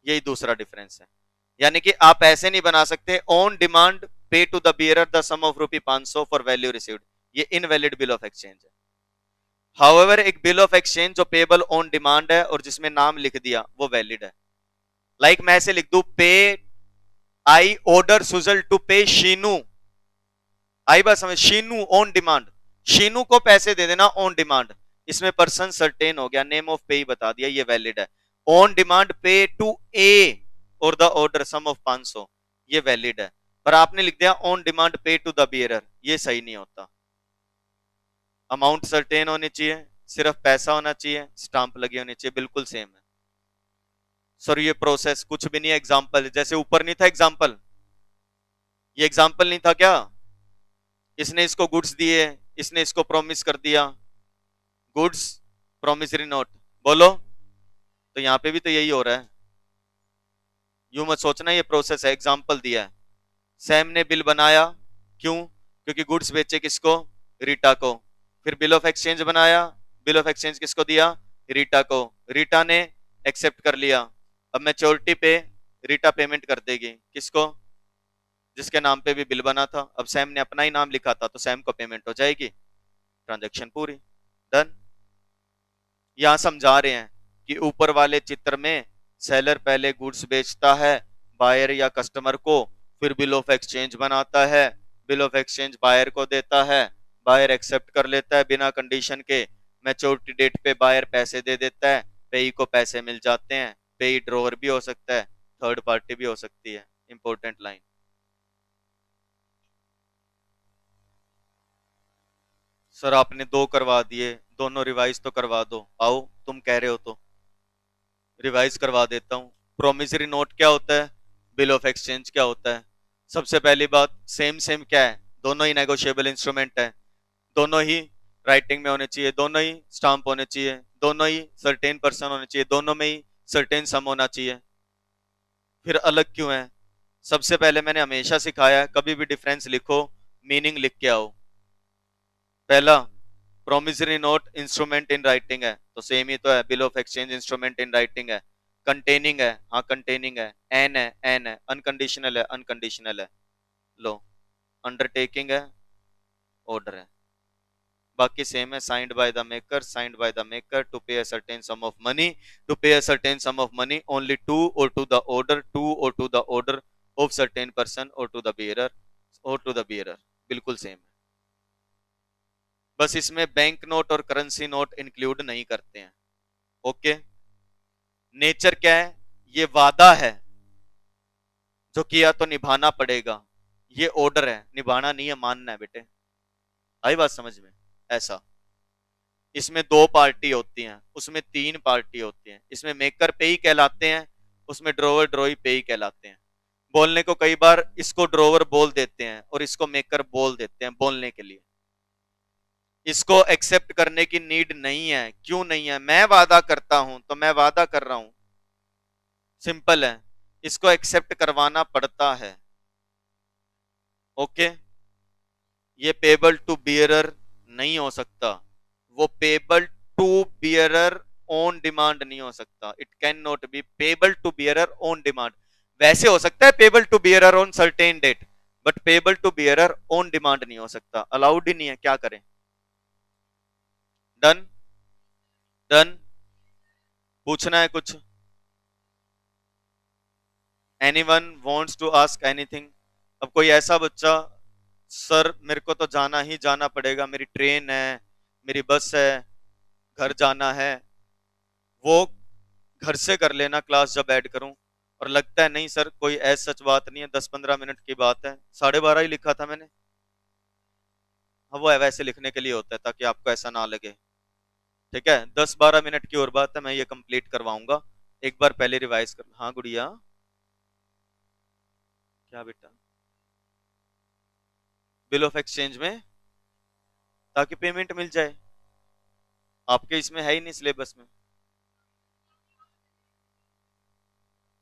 यही दूसरा डिफरेंस है। यानी कि आप ऐसे नहीं बना सकते on demand pay to the bearer the sum of rupee 500 for value received, ये इनवैलिड बिल ऑफ एक्सचेंज है। हाउएवर एक बिल ऑफ एक्सचेंज जो पेबल ऑन डिमांड है और जिसमें नाम लिख दिया वो वैलिड है। लाइक मैं ऐसे लिख दूं पे आई ऑर्डर सुजल टू पे शीनू, आई बात समझ, शीनू ऑन डिमांड, शीनू को पैसे दे देना ऑन डिमांड, इसमें पर्सन सर्टेन हो गया, नेम ऑफ पे ही बता दिया, ये वैलिड है। ऑन डिमांड पे टू ए और द ऑर्डर सम ऑफ 500, ये वैलिड है। पर आपने लिख दिया on demand pay to the bearer, ये सही नहीं होता। अमाउंट सर्टेन होनी चाहिए, सिर्फ पैसा होना चाहिए, स्टाम्प लगी होनी चाहिए, बिल्कुल सेम है। सर ये प्रोसेस कुछ भी नहीं है, एग्जाम्पल, जैसे ऊपर नहीं था एग्जाम्पल, ये एग्जाम्पल नहीं था क्या? इसने इसको गुड्स दिए, इसने इसको प्रॉमिस कर दिया, गुड्स प्रॉमिसरी नोट, बोलो, तो यहां पे भी तो यही हो रहा है। यूं मत सोचना ये प्रोसेस है, एग्जाम्पल दिया है। सैम ने बिल बनाया, क्यों? क्योंकि गुड्स बेचे किसको? रीटा को। फिर बिल ऑफ एक्सचेंज बनाया, बिल ऑफ एक्सचेंज किसको दिया? रीटा को। रीटा ने एक्सेप्ट कर लिया। अब मैच्योरिटी पे रीटा पेमेंट कर देगी किसको? जिसके नाम पे भी बिल बना था। अब सैम ने अपना ही नाम लिखा था तो सैम को पेमेंट हो जाएगी, ट्रांजैक्शन पूरी, डन। यहां समझा रहे हैं कि ऊपर वाले चित्र में सेलर पहले गुड्स बेचता है बायर या कस्टमर को, फिर बिल ऑफ एक्सचेंज बनाता है, बिल ऑफ एक्सचेंज बायर को देता है, बायर एक्सेप्ट कर लेता है बिना कंडीशन के, मैच्योरिटी डेट पे बायर पैसे दे देता है, पेई को पैसे मिल जाते हैं। पेई ड्रॉवर भी हो सकता है, थर्ड पार्टी भी हो सकती है। Important line. सर आपने दो करवा दिए, दोनों रिवाइज तो करवा दो, आओ तुम कह रहे हो तो रिवाइज करवा देता हूं। प्रोमिसरी नोट क्या होता है? बिल ऑफ एक्सचेंज क्या होता है? सबसे पहली बात, सेम सेम क्या है? दोनों ही नेगोशिएबल इंस्ट्रूमेंट है, दोनों ही राइटिंग में होने चाहिए, दोनों ही स्टाम्प होने चाहिए, दोनों ही सर्टेन पर्सन होने चाहिए, दोनों में ही सर्टेन सम होना चाहिए। फिर अलग क्यों है? सबसे पहले मैंने हमेशा सिखाया है कभी भी डिफरेंस लिखो मीनिंग लिख के आओ। पहला, promissory note instrument in writing है तो सेम ही तो है, bill of exchange instrument in writing है। कंटेनिंग है, हाँ कंटेनिंग है, एन है, एन है, अनकंडीशनल है, अनकंडीशनल है, लो। अंडरटेकिंग है, ऑर्डर है, बाकी सेम है। Signed by the maker, signed by the maker to pay a certain sum of money, to pay a certain sum of money only to और टू द ऑर्डर, टू और to the order of certain person और टू द बियरर, और टू द बियरर, बिल्कुल सेम है। बस इसमें बैंक नोट और करेंसी नोट इंक्लूड नहीं करते हैं। ओके। नेचर क्या है? ये वादा है, जो किया तो निभाना पड़ेगा। ये ऑर्डर है, निभाना नहीं है, मानना है बेटे। आई बात समझ में? ऐसा। इसमें दो पार्टी होती हैं, उसमें तीन पार्टी होती हैं। इसमें मेकर पे ही कहलाते हैं, उसमें ड्रोवर ड्रोई पे ही कहलाते हैं। बोलने को कई बार इसको ड्रोवर बोल देते हैं और इसको मेकर बोल देते हैं बोलने के लिए। इसको एक्सेप्ट करने की नीड नहीं है। क्यों नहीं है? मैं वादा करता हूं तो मैं वादा कर रहा हूं, सिंपल है। इसको एक्सेप्ट करवाना पड़ता है। ओके। ये पेबल टू बियरर नहीं हो सकता, वो payable to bearer on demand नहीं हो सकता। It can not be payable to bearer on demand. वैसे हो सकता है payable to bearer on certain date, but payable to bearer on demand नहीं हो सकता, अलाउड ही नहीं है, क्या करें। डन? डन? पूछना है कुछ? Anyone wants to ask anything? अब कोई ऐसा बच्चा, सर मेरे को तो जाना ही जाना पड़ेगा, मेरी ट्रेन है, मेरी बस है, घर जाना है, वो घर से कर लेना क्लास जब ऐड करूं। और लगता है नहीं सर कोई ऐसा सच बात नहीं है, 10-15 मिनट की बात है, 12:30 ही लिखा था मैंने। हाँ वो है, वैसे लिखने के लिए होता है ताकि आपको ऐसा ना लगे। ठीक है, 10-12 मिनट की और बात है, मैं ये कंप्लीट करवाऊंगा। एक बार पहले रिवाइज कर। हाँ गुड़िया, क्या बेटा? बिल ऑफ एक्सचेंज में, ताकि पेमेंट मिल जाए। आपके इसमें है ही नहीं सिलेबस में,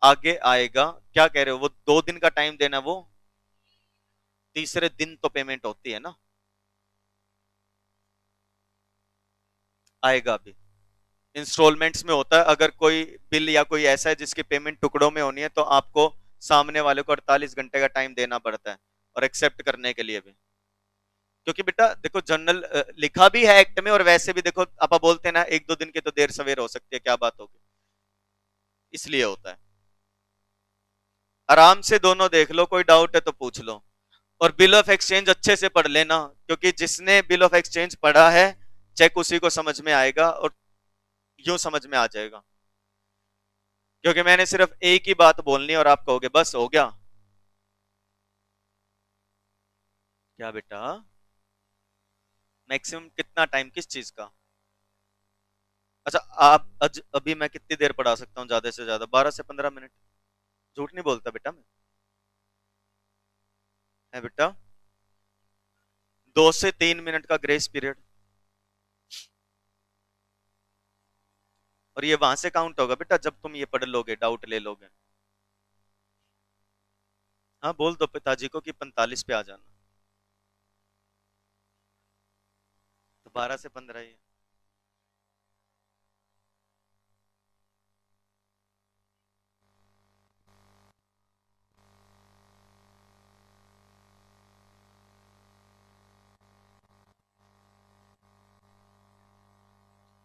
आगे आएगा। क्या कह रहे हो? वो 2 दिन का टाइम देना, वो तीसरे दिन तो पेमेंट होती है ना, आएगा अभी। इंस्टॉलमेंट्स में होता है, अगर कोई बिल या कोई ऐसा है जिसकी पेमेंट टुकड़ों में होनी है तो आपको सामने वाले को 48 घंटे का टाइम देना पड़ता है और एक्सेप्ट करने के लिए भी। क्योंकि बेटा देखो जर्नल लिखा भी है एक्ट में, और वैसे भी देखो आप बोलते हैं ना 1-2 दिन की तो देर सवेर हो सकती है, क्या बात होगी, इसलिए होता है। आराम से दोनों देख लो, कोई डाउट है तो पूछ लो। और बिल ऑफ एक्सचेंज अच्छे से पढ़ लेना, क्योंकि जिसने बिल ऑफ एक्सचेंज पढ़ा है चेक उसी को समझ में आएगा और यूं समझ में आ जाएगा। क्योंकि मैंने सिर्फ एक ही बात बोलनी और आप कहोगे बस हो गया। क्या बेटा, मैक्सिमम कितना टाइम किस चीज का? अच्छा आप अभी मैं कितनी देर पढ़ा सकता हूँ ज्यादा से ज्यादा? 12 से 15 मिनट। झूठ नहीं बोलता बेटा मैं, है बेटा। 2 से 3 मिनट का ग्रेस पीरियड, और ये वहां से काउंट होगा बेटा जब तुम ये पढ़ लोगे, डाउट ले लोगे। हाँ बोल दो पिताजी को कि 45 पे आ जाना, तो 12 से 15 ही है।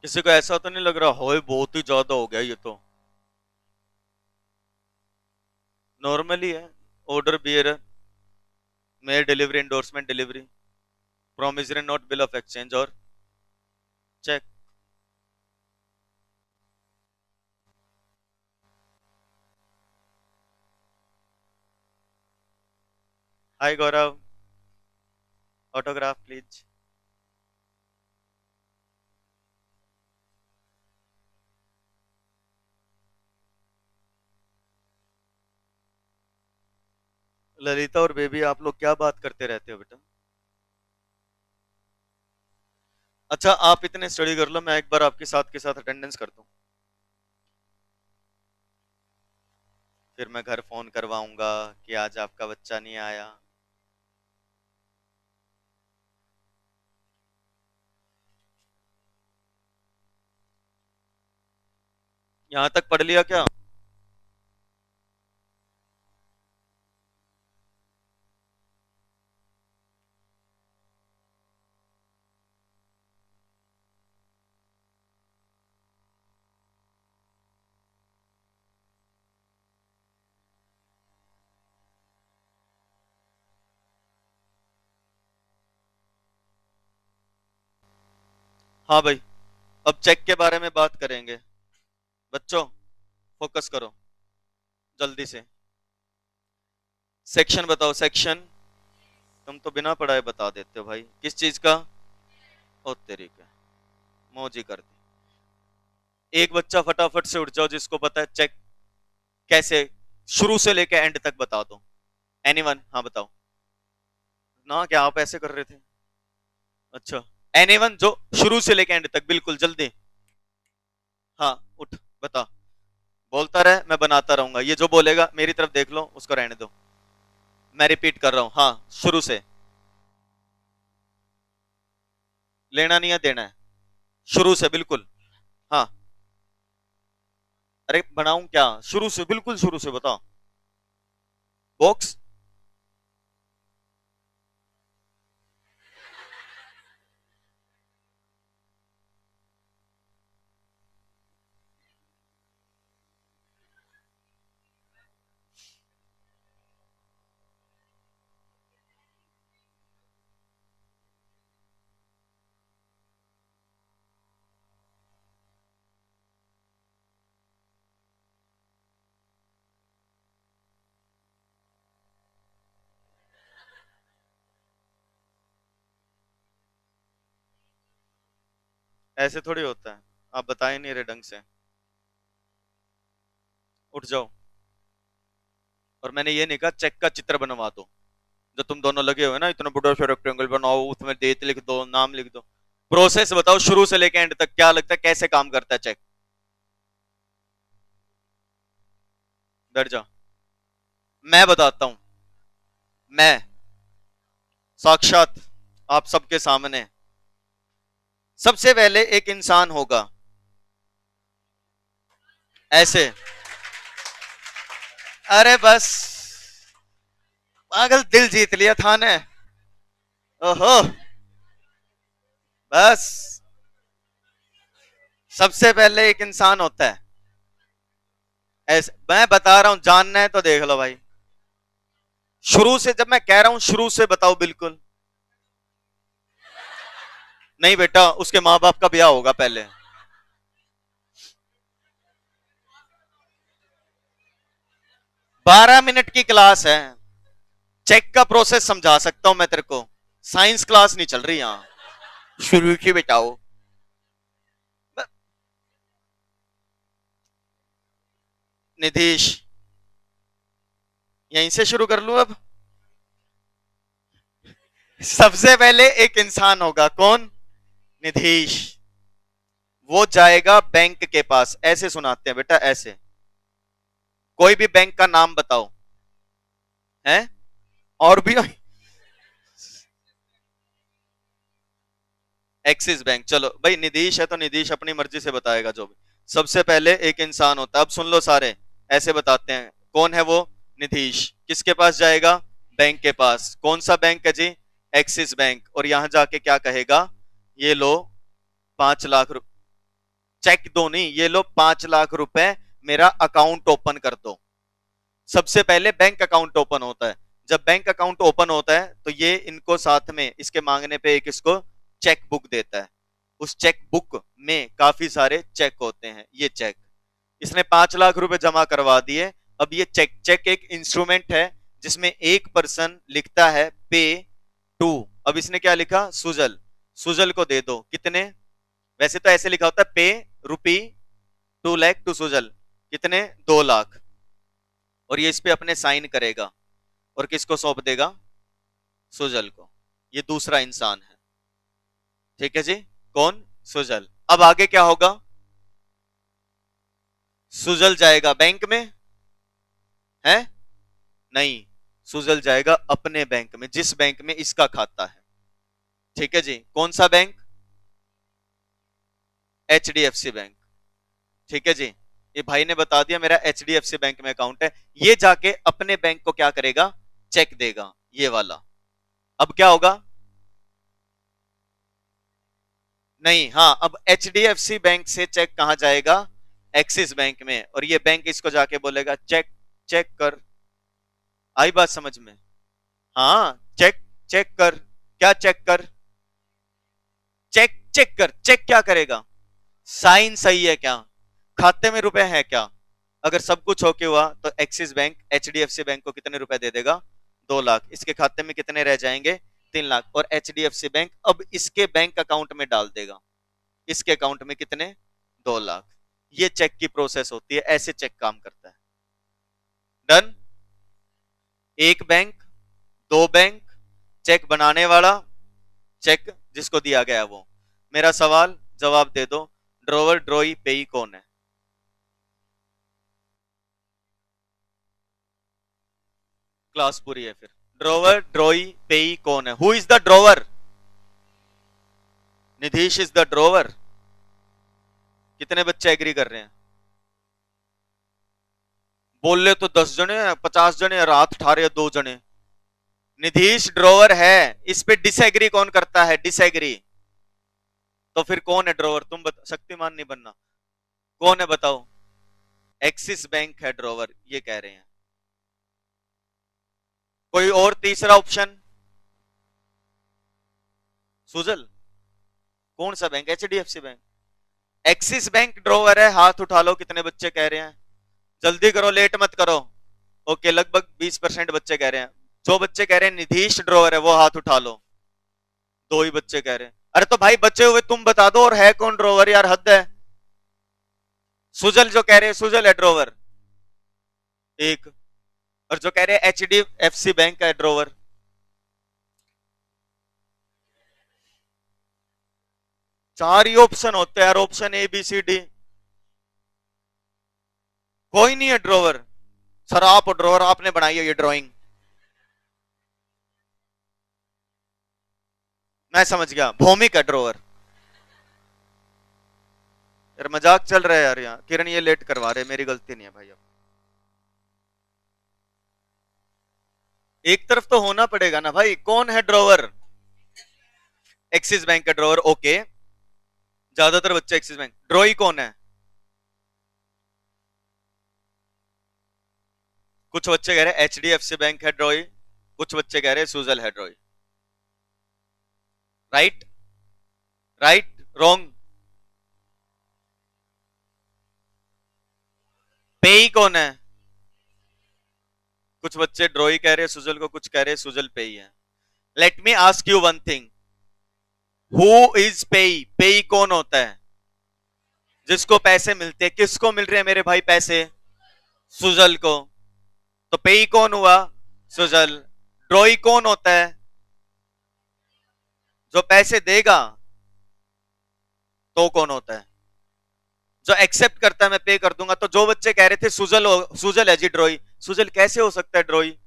किसी को ऐसा तो नहीं लग रहा हो बहुत ही ज्यादा हो गया ये तो? नॉर्मली है। Order bearer, mere delivery, endorsement delivery, promissory note, bill of exchange और cheque. Hi Gaurav, autograph please. Lalita और बेबी आप लोग क्या बात करते रहते हो बेटा? अच्छा आप इतने स्टडी कर लो, मैं एक बार आपके साथ के साथ अटेंडेंस कर दूं, फिर मैं घर फोन करवाऊंगा कि आज आपका बच्चा नहीं आया। यहां तक पढ़ लिया क्या? हाँ भाई, अब चेक के बारे में बात करेंगे। बच्चों फोकस करो जल्दी से। सेक्शन बताओ, सेक्शन। तुम तो बिना पढ़ाए बता देते हो भाई, किस चीज का? ओ तेरी का, मौजी कर दी। एक बच्चा फटाफट से उठ जाओ जिसको पता है चेक कैसे शुरू से लेके एंड तक बता दो। एनीवन? हाँ बताओ ना, क्या आप ऐसे कर रहे थे? अच्छा, एनीवन जो शुरू से लेके एंड तक, बिल्कुल जल्दी। हाँ उठ, बता। बोलता रहे, मैं बनाता रहूंगा, ये जो बोलेगा मेरी तरफ देख लो, उसको रहने दो। मैं रिपीट कर रहा हूं, हाँ शुरू से। लेना नहीं है, देना है। शुरू से बिल्कुल। हाँ। अरे बनाऊं क्या? शुरू से, बिल्कुल शुरू से बताओ। बॉक्स। ऐसे थोड़ी होता है, आप बता ही नहीं रहे ढंग से। उठ जाओ। और मैंने ये नहीं कहा चेक का चित्र बनवा दो, जो तुम दोनों लगे हुए ना, इतना बड़ा सा रेक्टेंगल बनाओ, उसमें डेट लिख दो, नाम लिख दो। प्रोसेस बताओ शुरू से लेके एंड तक, क्या लगता है कैसे काम करता है चेक? बैठ जा, मैं बताता हूं। मैं साक्षात आप सबके सामने। सबसे पहले एक इंसान होगा ऐसे, अरे बस, पागल दिल जीत लिया था ने। ओहो, बस सबसे पहले एक इंसान होता है, ऐसे मैं बता रहा हूं, जानना है तो देख लो भाई। शुरू से, जब मैं कह रहा हूं शुरू से बताओ बिल्कुल। नहीं बेटा, उसके माँ बाप का ब्याह होगा पहले। 12 मिनट की क्लास है, चेक का प्रोसेस समझा सकता हूं मैं तेरे को। साइंस क्लास नहीं चल रही यहां। शुरू से बताओ। निधीश, यहीं से शुरू कर लूं अब। सबसे पहले एक इंसान होगा, कौन? निधीश। वो जाएगा बैंक के पास, ऐसे सुनाते हैं बेटा, ऐसे। कोई भी बैंक का नाम बताओ, है? और भी। एक्सिस बैंक, चलो भाई, निधीश है तो निधीश अपनी मर्जी से बताएगा जो भी। सबसे पहले एक इंसान होता है, अब सुन लो सारे, ऐसे बताते हैं। कौन है वो? निधीश। किसके पास जाएगा? बैंक के पास। कौन सा बैंक है जी? Axis bank. और यहां जाके क्या कहेगा? ये लो 5 लाख रुपए, चेक दो नहीं, ये लो 5 लाख रुपए, मेरा अकाउंट ओपन कर दो। सबसे पहले बैंक अकाउंट ओपन होता है। जब बैंक अकाउंट ओपन होता है तो ये इनको साथ में, इसके मांगने पे एक इसको चेक बुक देता है। उस चेक बुक में काफी सारे चेक होते हैं। ये चेक, इसने 5 लाख रुपए जमा करवा दिए। अब ये चेक, चेक एक इंस्ट्रूमेंट है जिसमें एक पर्सन लिखता है पे टू। अब इसने क्या लिखा? सुजल। सुजल को दे दो कितने? वैसे तो ऐसे लिखा होता है, पे रुपी 2 लाख टू सुजल। कितने? 2 लाख। और ये इस पे अपने साइन करेगा और किसको सौंप देगा? सुजल को। ये दूसरा इंसान है, ठीक है जी। कौन? सुजल। अब आगे क्या होगा? सुजल जाएगा बैंक में, है? नहीं, सुजल जाएगा अपने बैंक में, जिस बैंक में इसका खाता है। ठीक है जी। कौन सा बैंक? HDFC bank. ठीक है जी। ये भाई ने बता दिया मेरा HDFC बैंक में अकाउंट है। ये जाके अपने बैंक को क्या करेगा? चेक देगा, ये वाला। अब क्या होगा? नहीं, हाँ, अब HDFC बैंक से चेक कहां जाएगा? एक्सिस बैंक में। और ये बैंक इसको जाके बोलेगा चेक, चेक कर। आई बात समझ में? हाँ, चेक, चेक कर। क्या चेक कर? चेक, चेक कर। चेक क्या करेगा? साइन सही है क्या? खाते में रुपए है क्या? अगर सब कुछ ओके हुआ तो एक्सिस बैंक HDFC बैंक को कितने रुपए दे देगा? 2 लाख। इसके खाते में कितने रह जाएंगे? 3 लाख। और HDFC बैंक अब इसके बैंक अकाउंट में डाल देगा। इसके अकाउंट में कितने? 2 लाख। ये चेक की प्रोसेस होती है, ऐसे चेक काम करता है। डन। एक बैंक, दो बैंक, चेक बनाने वाला, चेक जिसको दिया गया वो। मेरा सवाल जवाब दे दो, ड्रोवर ड्रोई पेई कौन है? क्लास पूरी है फिर। ड्रोवर ड्रोई पेई कौन है? Who is the drawer? Nidheesh is the drawer. कितने बच्चे एग्री कर रहे हैं? बोल ले तो 10 जने, 50 जने, और हाथ ठा रहे 2 जने। निधीश ड्रोवर है, इस पे डिसएग्री कौन करता है? डिसएग्री। तो फिर कौन है ड्रोवर? तुम बता, शक्तिमान नहीं बनना। कौन है बताओ? एक्सिस बैंक है ड्रोवर, ये कह रहे हैं। कोई और तीसरा ऑप्शन? सुजल। कौन सा bank? HDFC bank. Axis bank drawer है, हाथ उठा लो कितने बच्चे कह रहे हैं। जल्दी करो, लेट मत करो। ओके, लगभग 20% बच्चे कह रहे हैं। जो बच्चे कह रहे हैं निधीश ड्रोवर है वो हाथ उठा लो। 2 ही बच्चे कह रहे हैं। अरे तो भाई बचे हुए तुम बता दो, और है कौन ड्रोवर? यार हद है। सुजल जो कह रहे हैं सुजल है ड्रोवर, एक। और जो कह रहे हैं HDFC बैंक का ड्रोवर। चार ही ऑप्शन होते हैं यार, ऑप्शन ABCD। कोई नहीं है ड्रोवर। सर आप ड्रोवर, आपने बनाई है ये ड्राइंग। मैं समझ गया, भौमिक है ड्रोवर। यार मजाक चल रहा है यार, यहाँ किरण ये लेट करवा रहे, मेरी गलती नहीं है भाई। अब एक तरफ तो होना पड़ेगा ना भाई। कौन है ड्रॉवर? एक्सिस बैंक का ड्रॉवर, ओके। ज्यादातर बच्चे एक्सिस बैंक। ड्रॉई कौन है? कुछ बच्चे कह रहे हैं एचडीएफसी बैंक है ड्रॉई, कुछ बच्चे कह रहे हैं सुजल है ड्रॉई। राइट? राइट? रॉन्ग? पेई कौन है? कुछ बच्चे ड्रॉई कह रहे हैं सुजल को, कुछ कह रहे हैं सुजल पेई है। Let me ask you one thing, who is पेई? पेई कौन होता है? जिसको पैसे मिलते हैं। किसको मिल रहे हैं मेरे भाई पैसे? सुजल को। तो पेई कौन हुआ? सुजल। ड्रॉई कौन होता है? जो पैसे देगा। तो कौन होता है? जो एक्सेप्ट करता है मैं पे कर दूंगा। तो जो बच्चे कह रहे थे सुजल सुजल है जी ड्रॉई, सुजल कैसे हो सकता है ड्रॉई?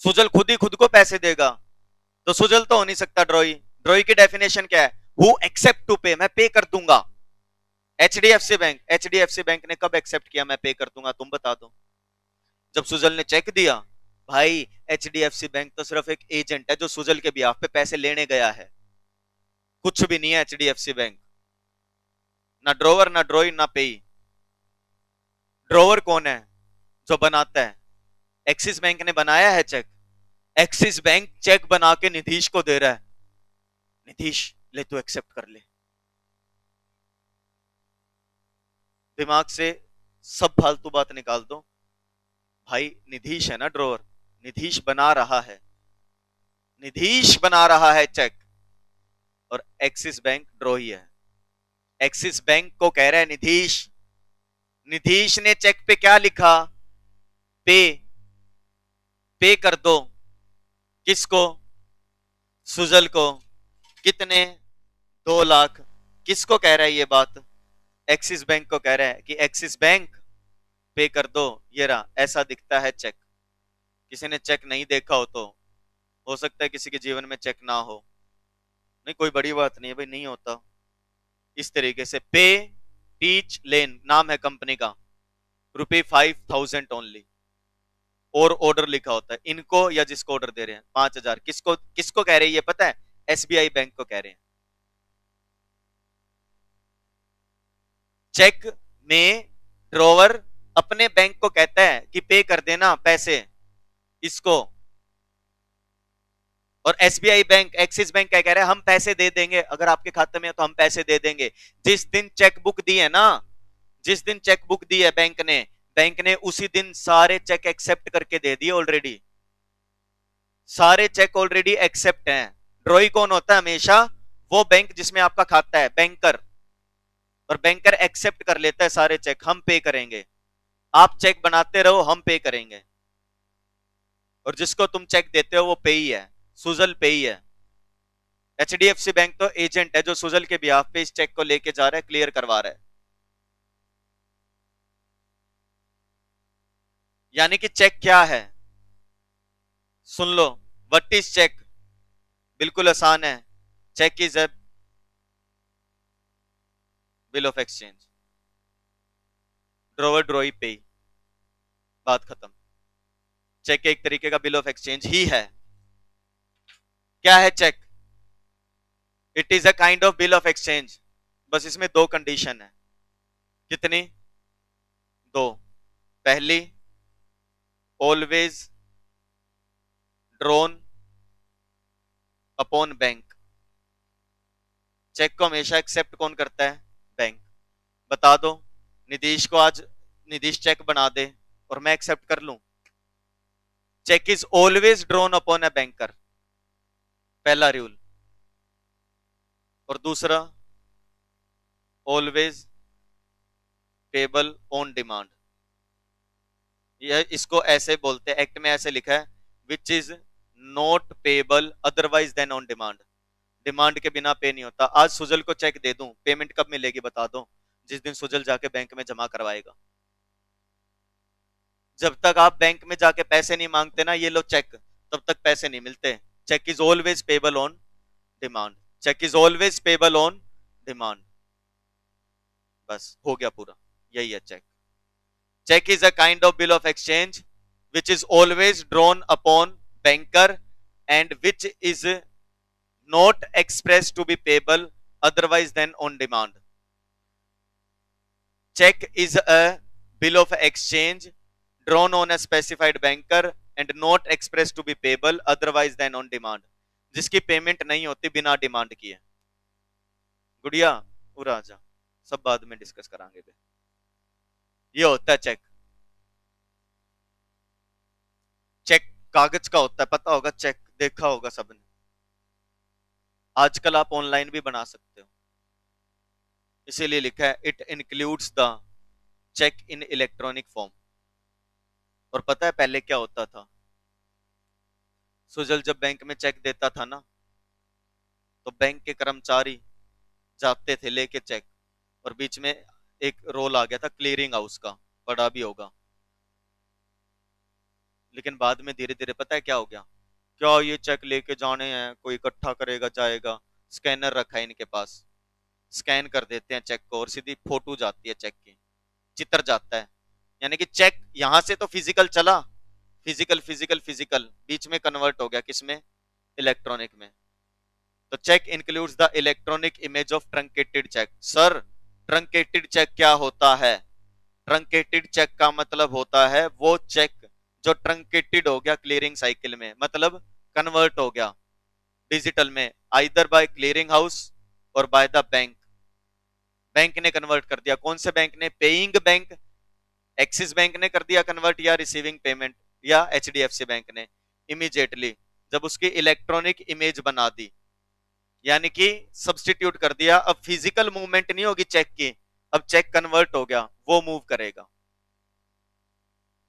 सुजल खुद ही खुद को पैसे देगा, तो सुजल तो हो नहीं सकता ड्रॉई। ड्रॉई की डेफिनेशन क्या है? हु एक्सेप्ट टू पे, मैं पे कर दूंगा। एचडीएफसी बैंक, एचडीएफसी बैंक ने कब एक्सेप्ट किया मैं पे कर दूंगा? तुम बता दो। जब सुजल ने चेक दिया। भाई एचडीएफसी बैंक तो सिर्फ एक एजेंट है जो सुजल के बिहाफ पे पैसे लेने गया है, कुछ भी नहीं है एचडीएफसी बैंक। ना ड्रोवर, ना ड्रॉई, ना पेई। ड्रोवर कौन है? जो बनाता है। एक्सिस बैंक ने बनाया है चेक। एक्सिस बैंक चेक बना के नीतीश को दे रहा है, नीतीश ले तू एक्सेप्ट कर ले। दिमाग से सब फालतू बात निकाल दो। भाई नीतीश है ना ड्रोवर, नीतीश बना रहा है, नीतीश बना रहा है चेक। और एक्सिस बैंक ड्रॉ ही है। एक्सिस बैंक को कह रहा है नीतीश, नीतीश ने चेक पे क्या लिखा? पे। पे कर दो। किसको? सुजल को। कितने? 2 लाख। किसको कह रहा है ये बात? एक्सिस बैंक को कह रहा है कि एक्सिस बैंक पे कर दो। ये रहा, ऐसा दिखता है चेक। किसी ने चेक नहीं देखा हो सकता है किसी के जीवन में चेक ना हो। नहीं कोई बड़ी बात नहीं है भाई, नहीं होता। इस तरीके से पे पीच लेन नाम है कंपनी का, ₹5,000 ओनली। और ऑर्डर लिखा होता है इनको, या जिसको ऑर्डर दे रहे हैं 5,000। किसको किसको कह रहे हैं ये पता है? एसबीआई बैंक को कह रहे हैं। चेक में ड्रॉवर अपने बैंक को कहता है कि पे कर देना पैसे इसको, और एसबीआई बैंक, एक्सिस बैंक क्या कह रहा है? हम पैसे दे देंगे, अगर आपके खाते में है तो हम पैसे दे देंगे। जिस दिन चेक बुक दी है ना, जिस दिन चेक बुक दी है बैंक ने उसी दिन सारे चेक एक्सेप्ट करके दे दिए ऑलरेडी। सारे चेक ऑलरेडी एक्सेप्ट हैं। ड्रॉई कौन होता है? हमेशा वो बैंक जिसमें आपका खाता है, बैंकर। और बैंकर एक्सेप्ट कर लेता है सारे चेक, हम पे करेंगे। आप चेक बनाते रहो, हम पे करेंगे। और जिसको तुम चेक देते हो वो पे ही है, सुजल पे ही है। एचडीएफसी बैंक तो एजेंट है जो सुजल के बिहाफ पे इस चेक को लेके जा रहा है, क्लियर करवा रहा है। यानी कि चेक क्या है? सुन लो, व्हाट इज चेक? बिल्कुल आसान है। Cheque is a bill of exchange. Drawer drawee pay, बात खत्म। चेक एक तरीके का बिल ऑफ एक्सचेंज ही है। क्या है cheque? It is a kind of bill of exchange. बस इसमें 2 कंडीशन है। कितनी? 2। पहली, always drawn upon bank. Cheque को हमेशा एक्सेप्ट कौन करता है? बैंक। बता दो, नीतीश को आज नीतीश चेक बना दे और मैं एक्सेप्ट कर लूं। Cheque is always drawn upon a banker, पहला रूल। और दूसरा, ऑलवेज पेबल ऑन डिमांड। यह इसको ऐसे बोलते हैं, एक्ट में ऐसे लिखा है, which is not payable otherwise than on demand. Demand के बिना पे नहीं होता। आज सुजल को चेक दे दूं, पेमेंट कब मिलेगी बता दो? जिस दिन सुजल जाके बैंक में जमा करवाएगा। जब तक आप बैंक में जाके पैसे नहीं मांगते ना, ये लो चेक, तब तक पैसे नहीं मिलते। Cheque is always payable on demand. Cheque is always payable on demand. बस हो गया पूरा, यही है cheque. Cheque is a kind of bill of exchange which is always drawn upon banker and which is not expressed to be payable otherwise than on demand. Check is a bill of exchange drawn on a specified banker and not expressed to be payable otherwise than on demand. जिसकी पेमेंट नहीं होती बिना डिमांड किए. गुड़िया उरा जा, सब बाद में डिस्कस करांगे. ये होता है चेक. चेक कागज का होता है, पता होगा, चेक देखा होगा सबने. आजकल आप ऑनलाइन भी बना सकते हो, इसीलिए लिखा है it includes the cheque in electronic form. और पता है पहले क्या होता था? सुजल जब बैंक में चेक देता था ना, तो बैंक के कर्मचारी जाते थे लेके चेक, और बीच में एक रोल आ गया था क्लियरिंग हाउस का, पढ़ा भी होगा. लेकिन बाद में धीरे धीरे पता है क्या हो गया? क्या ये चेक लेके जाने हैं, कोई इकट्ठा करेगा जाएगा? स्कैनर रखा है इनके पास, स्कैन कर देते हैं चेक को और सीधी फोटो जाती है चेक की, चित्र जाता है. यानी कि चेक यहां से तो फिजिकल चला, फिजिकल फिजिकल फिजिकल, बीच में कन्वर्ट हो गया किसमें? इलेक्ट्रॉनिक में. तो cheque includes the electronic image of truncated cheque. Sir truncated cheque क्या होता है? ट्रंकेटेड चेक का मतलब होता है वो चेक जो ट्रंकेटेड हो गया क्लियरिंग साइकिल में, मतलब कन्वर्ट हो गया डिजिटल में, आइदर बाय क्लियरिंग हाउस और बाय द बैंक. बैंक ने कन्वर्ट कर दिया. कौन से बैंक ने? पेइंग बैंक, एक्सिस बैंक ने कर दिया कन्वर्ट, या रिसीविंग पेमेंट, या एचडीएफसी बैंक ने. इमीडिएटली जब उसकी इलेक्ट्रॉनिक इमेज बना दी, यानी कि सब्स्टिट्यूट कर दिया, अब फिजिकल मूवमेंट नहीं होगी चेक की, अब चेक कन्वर्ट हो गया, वो मूव करेगा.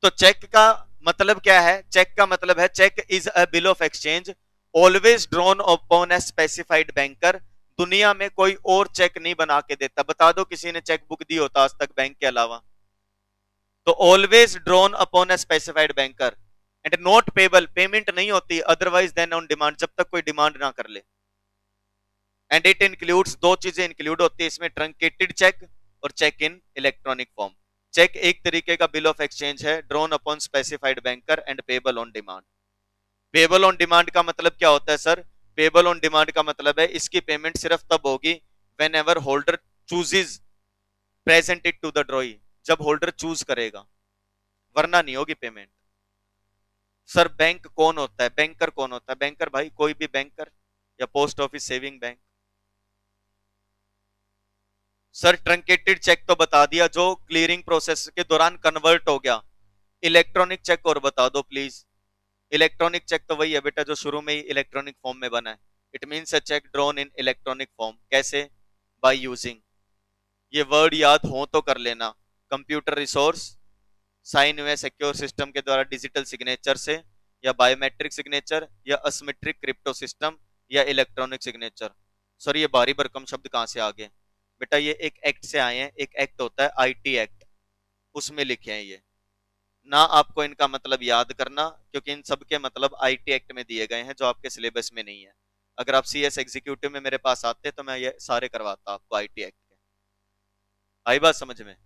तो चेक का मतलब क्या है? चेक का मतलब है cheque is a bill of exchange always drawn upon a specified banker. दुनिया में कोई और चेक नहीं बना के देता. बता दो किसी ने चेक बुक दी होता आज तक बैंक के अलावा? तो always drawn upon a specified banker and not payable, payment नहीं होती अदरवाइज देन ऑन डिमांड, जब तक कोई डिमांड ना कर ले. एंड इट इंक्लूड्स, दो चीजें इंक्लूड होती है इसमें, ट्रंकेटेड चेक और cheque in electronic form. Cheque एक तरीके का बिल ऑफ एक्सचेंज है drawn upon specified banker and payable on demand. Payable on demand का मतलब क्या होता है सर? पेबल ऑन डिमांड का मतलब है इसकी पेमेंट सिर्फ तब होगी whenever holder chooses present it to the drawee, जब होल्डर चूज करेगा, वरना नहीं होगी पेमेंट. सर बैंक कौन होता है? बैंकर कौन होता है? बैंकर भाई कोई भी बैंकर या post office saving bank. Sir truncated check तो बता दिया, जो क्लियरिंग प्रोसेस के दौरान कन्वर्ट हो गया. इलेक्ट्रॉनिक चेक और बता दो प्लीज. इलेक्ट्रॉनिक चेक तो वही है बेटा जो शुरू में ही इलेक्ट्रॉनिक फॉर्म में बना है. It means a check drawn in electronic form. कैसे? बाय यूजिंग, ये वर्ड याद हो तो कर लेना, कंप्यूटर रिसोर्स, साइन हुए सिक्योर सिस्टम के द्वारा डिजिटल सिग्नेचर से, या बायोमेट्रिक सिग्नेचर, या असिमेट्रिक क्रिप्टो सिस्टम, या इलेक्ट्रॉनिक सिग्नेचर. सर ये भारी भरकम शब्द कहां से आ गए? बेटा ये एक एक्ट से आए हैं. एक एक्ट होता है आईटी एक्ट, उसमें लिखे हैं ये ना. आपको इनका मतलब याद करना, क्योंकि इन सब के मतलब आईटी एक्ट में दिए गए हैं जो आपके सिलेबस में नहीं है. अगर आप सीएस एग्जीक्यूटिव में मेरे पास आते तो मैं ये सारे करवाता आपको आईटी एक्ट के. आई बात समझ में?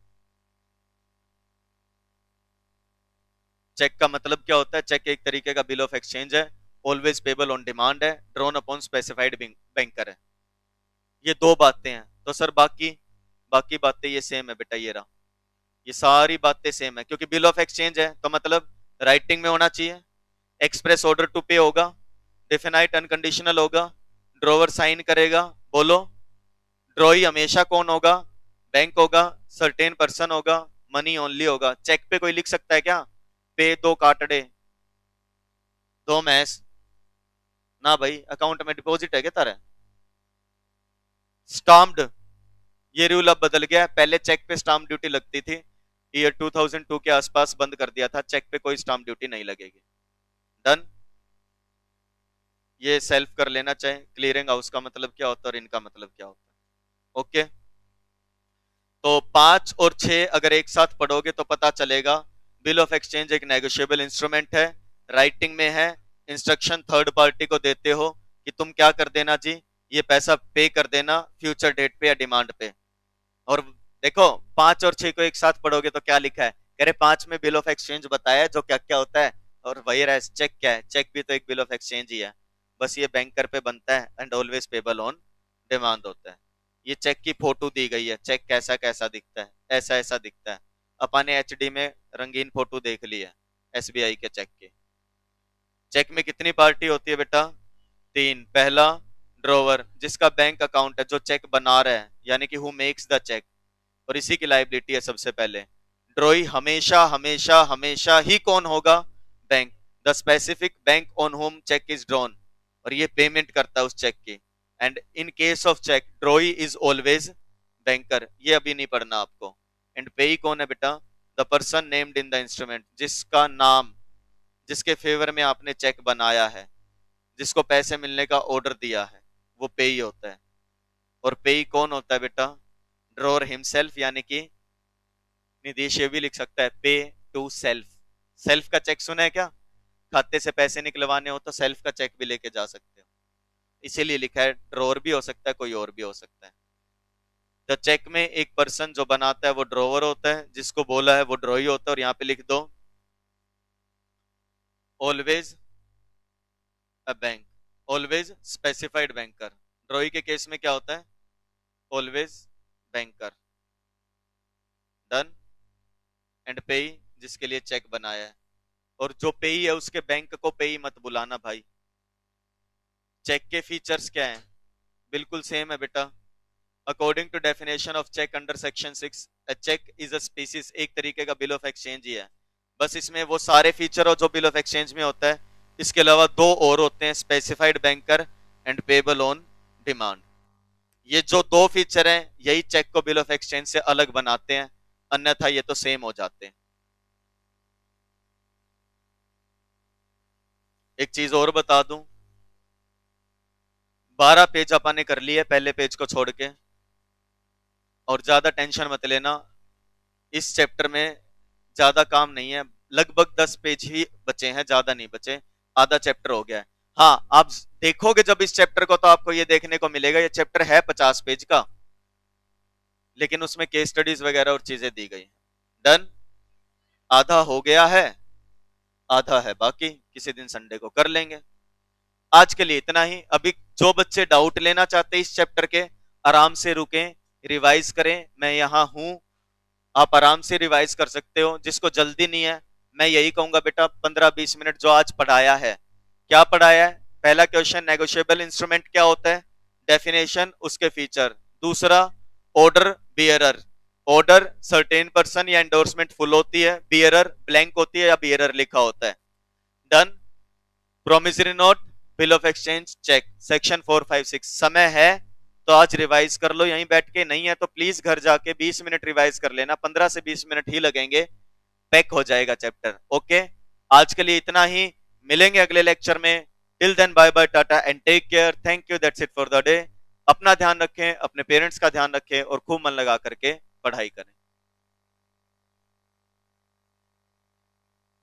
चेक का मतलब क्या होता है? चेक एक तरीके का बिल ऑफ एक्सचेंज है, ऑलवेज पेबल ऑन डिमांड है, ड्रॉन अपॉन स्पेसिफाइड बैंकर है. ये दो बातें हैं. तो सर बाकी बाकी बातें ये सेम है बेटा, ये रहा, ये सारी बातें सेम है, क्योंकि बिल ऑफ एक्सचेंज है तो मतलब राइटिंग में होना चाहिए, एक्सप्रेस ऑर्डर टू पे होगा, डेफिनाइट अनकंडीशनल होगा, ड्रॉवर साइन करेगा. बोलो ड्रॉई हमेशा कौन होगा? बैंक होगा, सर्टेन पर्सन होगा, मनी ओनली होगा. चेक पे कोई लिख सकता है क्या पे दो काटड़े दो मैस? ना भाई, अकाउंट में डिपॉजिट है क्या तारा? स्टाम्प्ड, ये रूल अब बदल गया है. पहले चेक पे स्टाम्प ड्यूटी लगती थी, ईयर 2002 के आसपास बंद कर दिया था. चेक पे कोई स्टाम्प ड्यूटी नहीं लगेगी. डन. ये सेल्फ कर लेना चाहे क्लियरिंग हाउस का मतलब क्या होता है और इनका मतलब क्या होता है. ओके, तो 5 और 6 अगर एक साथ पढ़ोगे तो पता चलेगा बिल ऑफ एक्सचेंज एक नेगोशिएबल इंस्ट्रूमेंट है, राइटिंग में है, इंस्ट्रक्शन थर्ड पार्टी को देते हो कि तुम क्या कर देना जी, ये पैसा पे कर देना फ्यूचर डेट पे या डिमांड पे. और देखो 5 और 6 को एक साथ पढ़ोगे तो क्या लिखा है? कह रहे 5 में बिल ऑफ एक्सचेंज बताया है जो क्या क्या होता है, और वही रहा, चेक क्या है? चेक भी तो एक बिल ऑफ एक्सचेंज ही है, बस ये बैंकर पे बनता है and always payable on demand होता है। ये चेक की फोटो दी गई है, चेक कैसा कैसा दिखता है, ऐसा ऐसा दिखता है। अपन ने एचडी में रंगीन फोटो देख ली है एसबीआई के चेक की। चेक में कितनी पार्टी होती है बेटा? तीन। पहला, ड्रोवर, जिसका बैंक अकाउंट है, जो चेक बना रहा है, यानी कि हु मेक्स द चेक, और इसी की लाइबिलिटी है सबसे पहले। ड्रॉई हमेशा हमेशा हमेशा ही कौन होगा? Bank. The specific bank on whom cheque is drawn, और ये पेमेंट करता है उस चेक की। And in case of cheque, drawee is always banker. ये अभी नहीं पढ़ना आपको। एंड पेई कौन है बेटा? The person named in the instrument, जिसका नाम, जिसके फेवर में आपने चेक बनाया है, जिसको पैसे मिलने का ऑर्डर दिया है, वो पेई होता है। और पेई कौन होता है बेटा? ड्रॉर हिमसेल्फ, यानी कि निदेश ये भी लिख सकता है, पे टू सेल्फ। सेल्फ का चेक सुना है क्या? खाते से पैसे निकलवाने हो तो सेल्फ का चेक भी लेके जा सकते हो, इसीलिए लिखा है। ड्रॉवर भी हो सकता है, कोई और भी हो सकता है। तो चेक में एक पर्सन जो बनाता है वो ड्रॉवर होता है, जिसको बोला है वो ड्रॉई होता है। और यहाँ पे लिख दो always a bank, always specified banker. ड्रॉई के केस में क्या होता है? Always banker. डन। एंड पेई, जिसके लिए चेक बनाया है। और जो पेई है उसके बैंक को पेई मत बुलाना भाई। चेक के फीचर्स क्या हैं? बिल्कुल सेम है बेटा। According to definition of cheque under section 6, a cheque is a species, एक तरीके का बिल ऑफ एक्सचेंज ही है। बस इसमें वो सारे फीचर हो जो बिल ऑफ एक्सचेंज में होता है। इसके अलावा दो और होते हैं, specified banker and payable on demand. ये जो दो फीचर हैं यही चेक को बिल ऑफ एक्सचेंज से अलग बनाते हैं, अन्यथा ये तो सेम हो जाते हैं। एक चीज और बता दूं, 12 पेज अपन ने कर लिए पहले पेज को छोड़ के, और ज्यादा टेंशन मत लेना, इस चैप्टर में ज्यादा काम नहीं है। लगभग 10 पेज ही बचे हैं, ज्यादा नहीं बचे, आधा चैप्टर हो गया है। हाँ, आप देखोगे जब इस चैप्टर को तो आपको ये देखने को मिलेगा, ये चैप्टर है 50 पेज का, लेकिन उसमें केस स्टडीज वगैरह और चीजें दी गई। डन। आधा हो गया है, आधा है बाकी, किसी दिन संडे को कर लेंगे। आज के लिए इतना ही। अभी जो बच्चे डाउट लेना चाहते हैं इस चैप्टर के, आराम से रुकें, रिवाइज करें, मैं यहां हूं, आप आराम से रिवाइज कर सकते हो। जिसको जल्दी नहीं है, मैं यही कहूंगा बेटा 15-20 मिनट जो आज पढ़ाया है। क्या पढ़ाया है? पहला क्वेश्चन, नेगोशिएबल इंस्ट्रूमेंट क्या होता है, डेफिनेशन, उसके फीचर। दूसरा, order bearer, order certain person या एंडोर्समेंट फुल होती है, बियरर ब्लैंक होती है या बियरर लिखा होता है। Done. Promissory note, bill of exchange, cheque, section 456। समय है तो आज रिवाइज कर लो यहीं बैठ के, नहीं है तो प्लीज घर जाके 20 मिनट रिवाइज कर लेना, 15 से 20 मिनट ही लगेंगे, पैक हो जाएगा चैप्टर। ओके, आज के लिए इतना ही, मिलेंगे अगले लेक्चर में। Till then bye bye, tata and take care, thank you, that's it for the day. अपना ध्यान रखें, अपने पेरेंट्स का ध्यान रखें और खूब मन लगा करके पढ़ाई करें।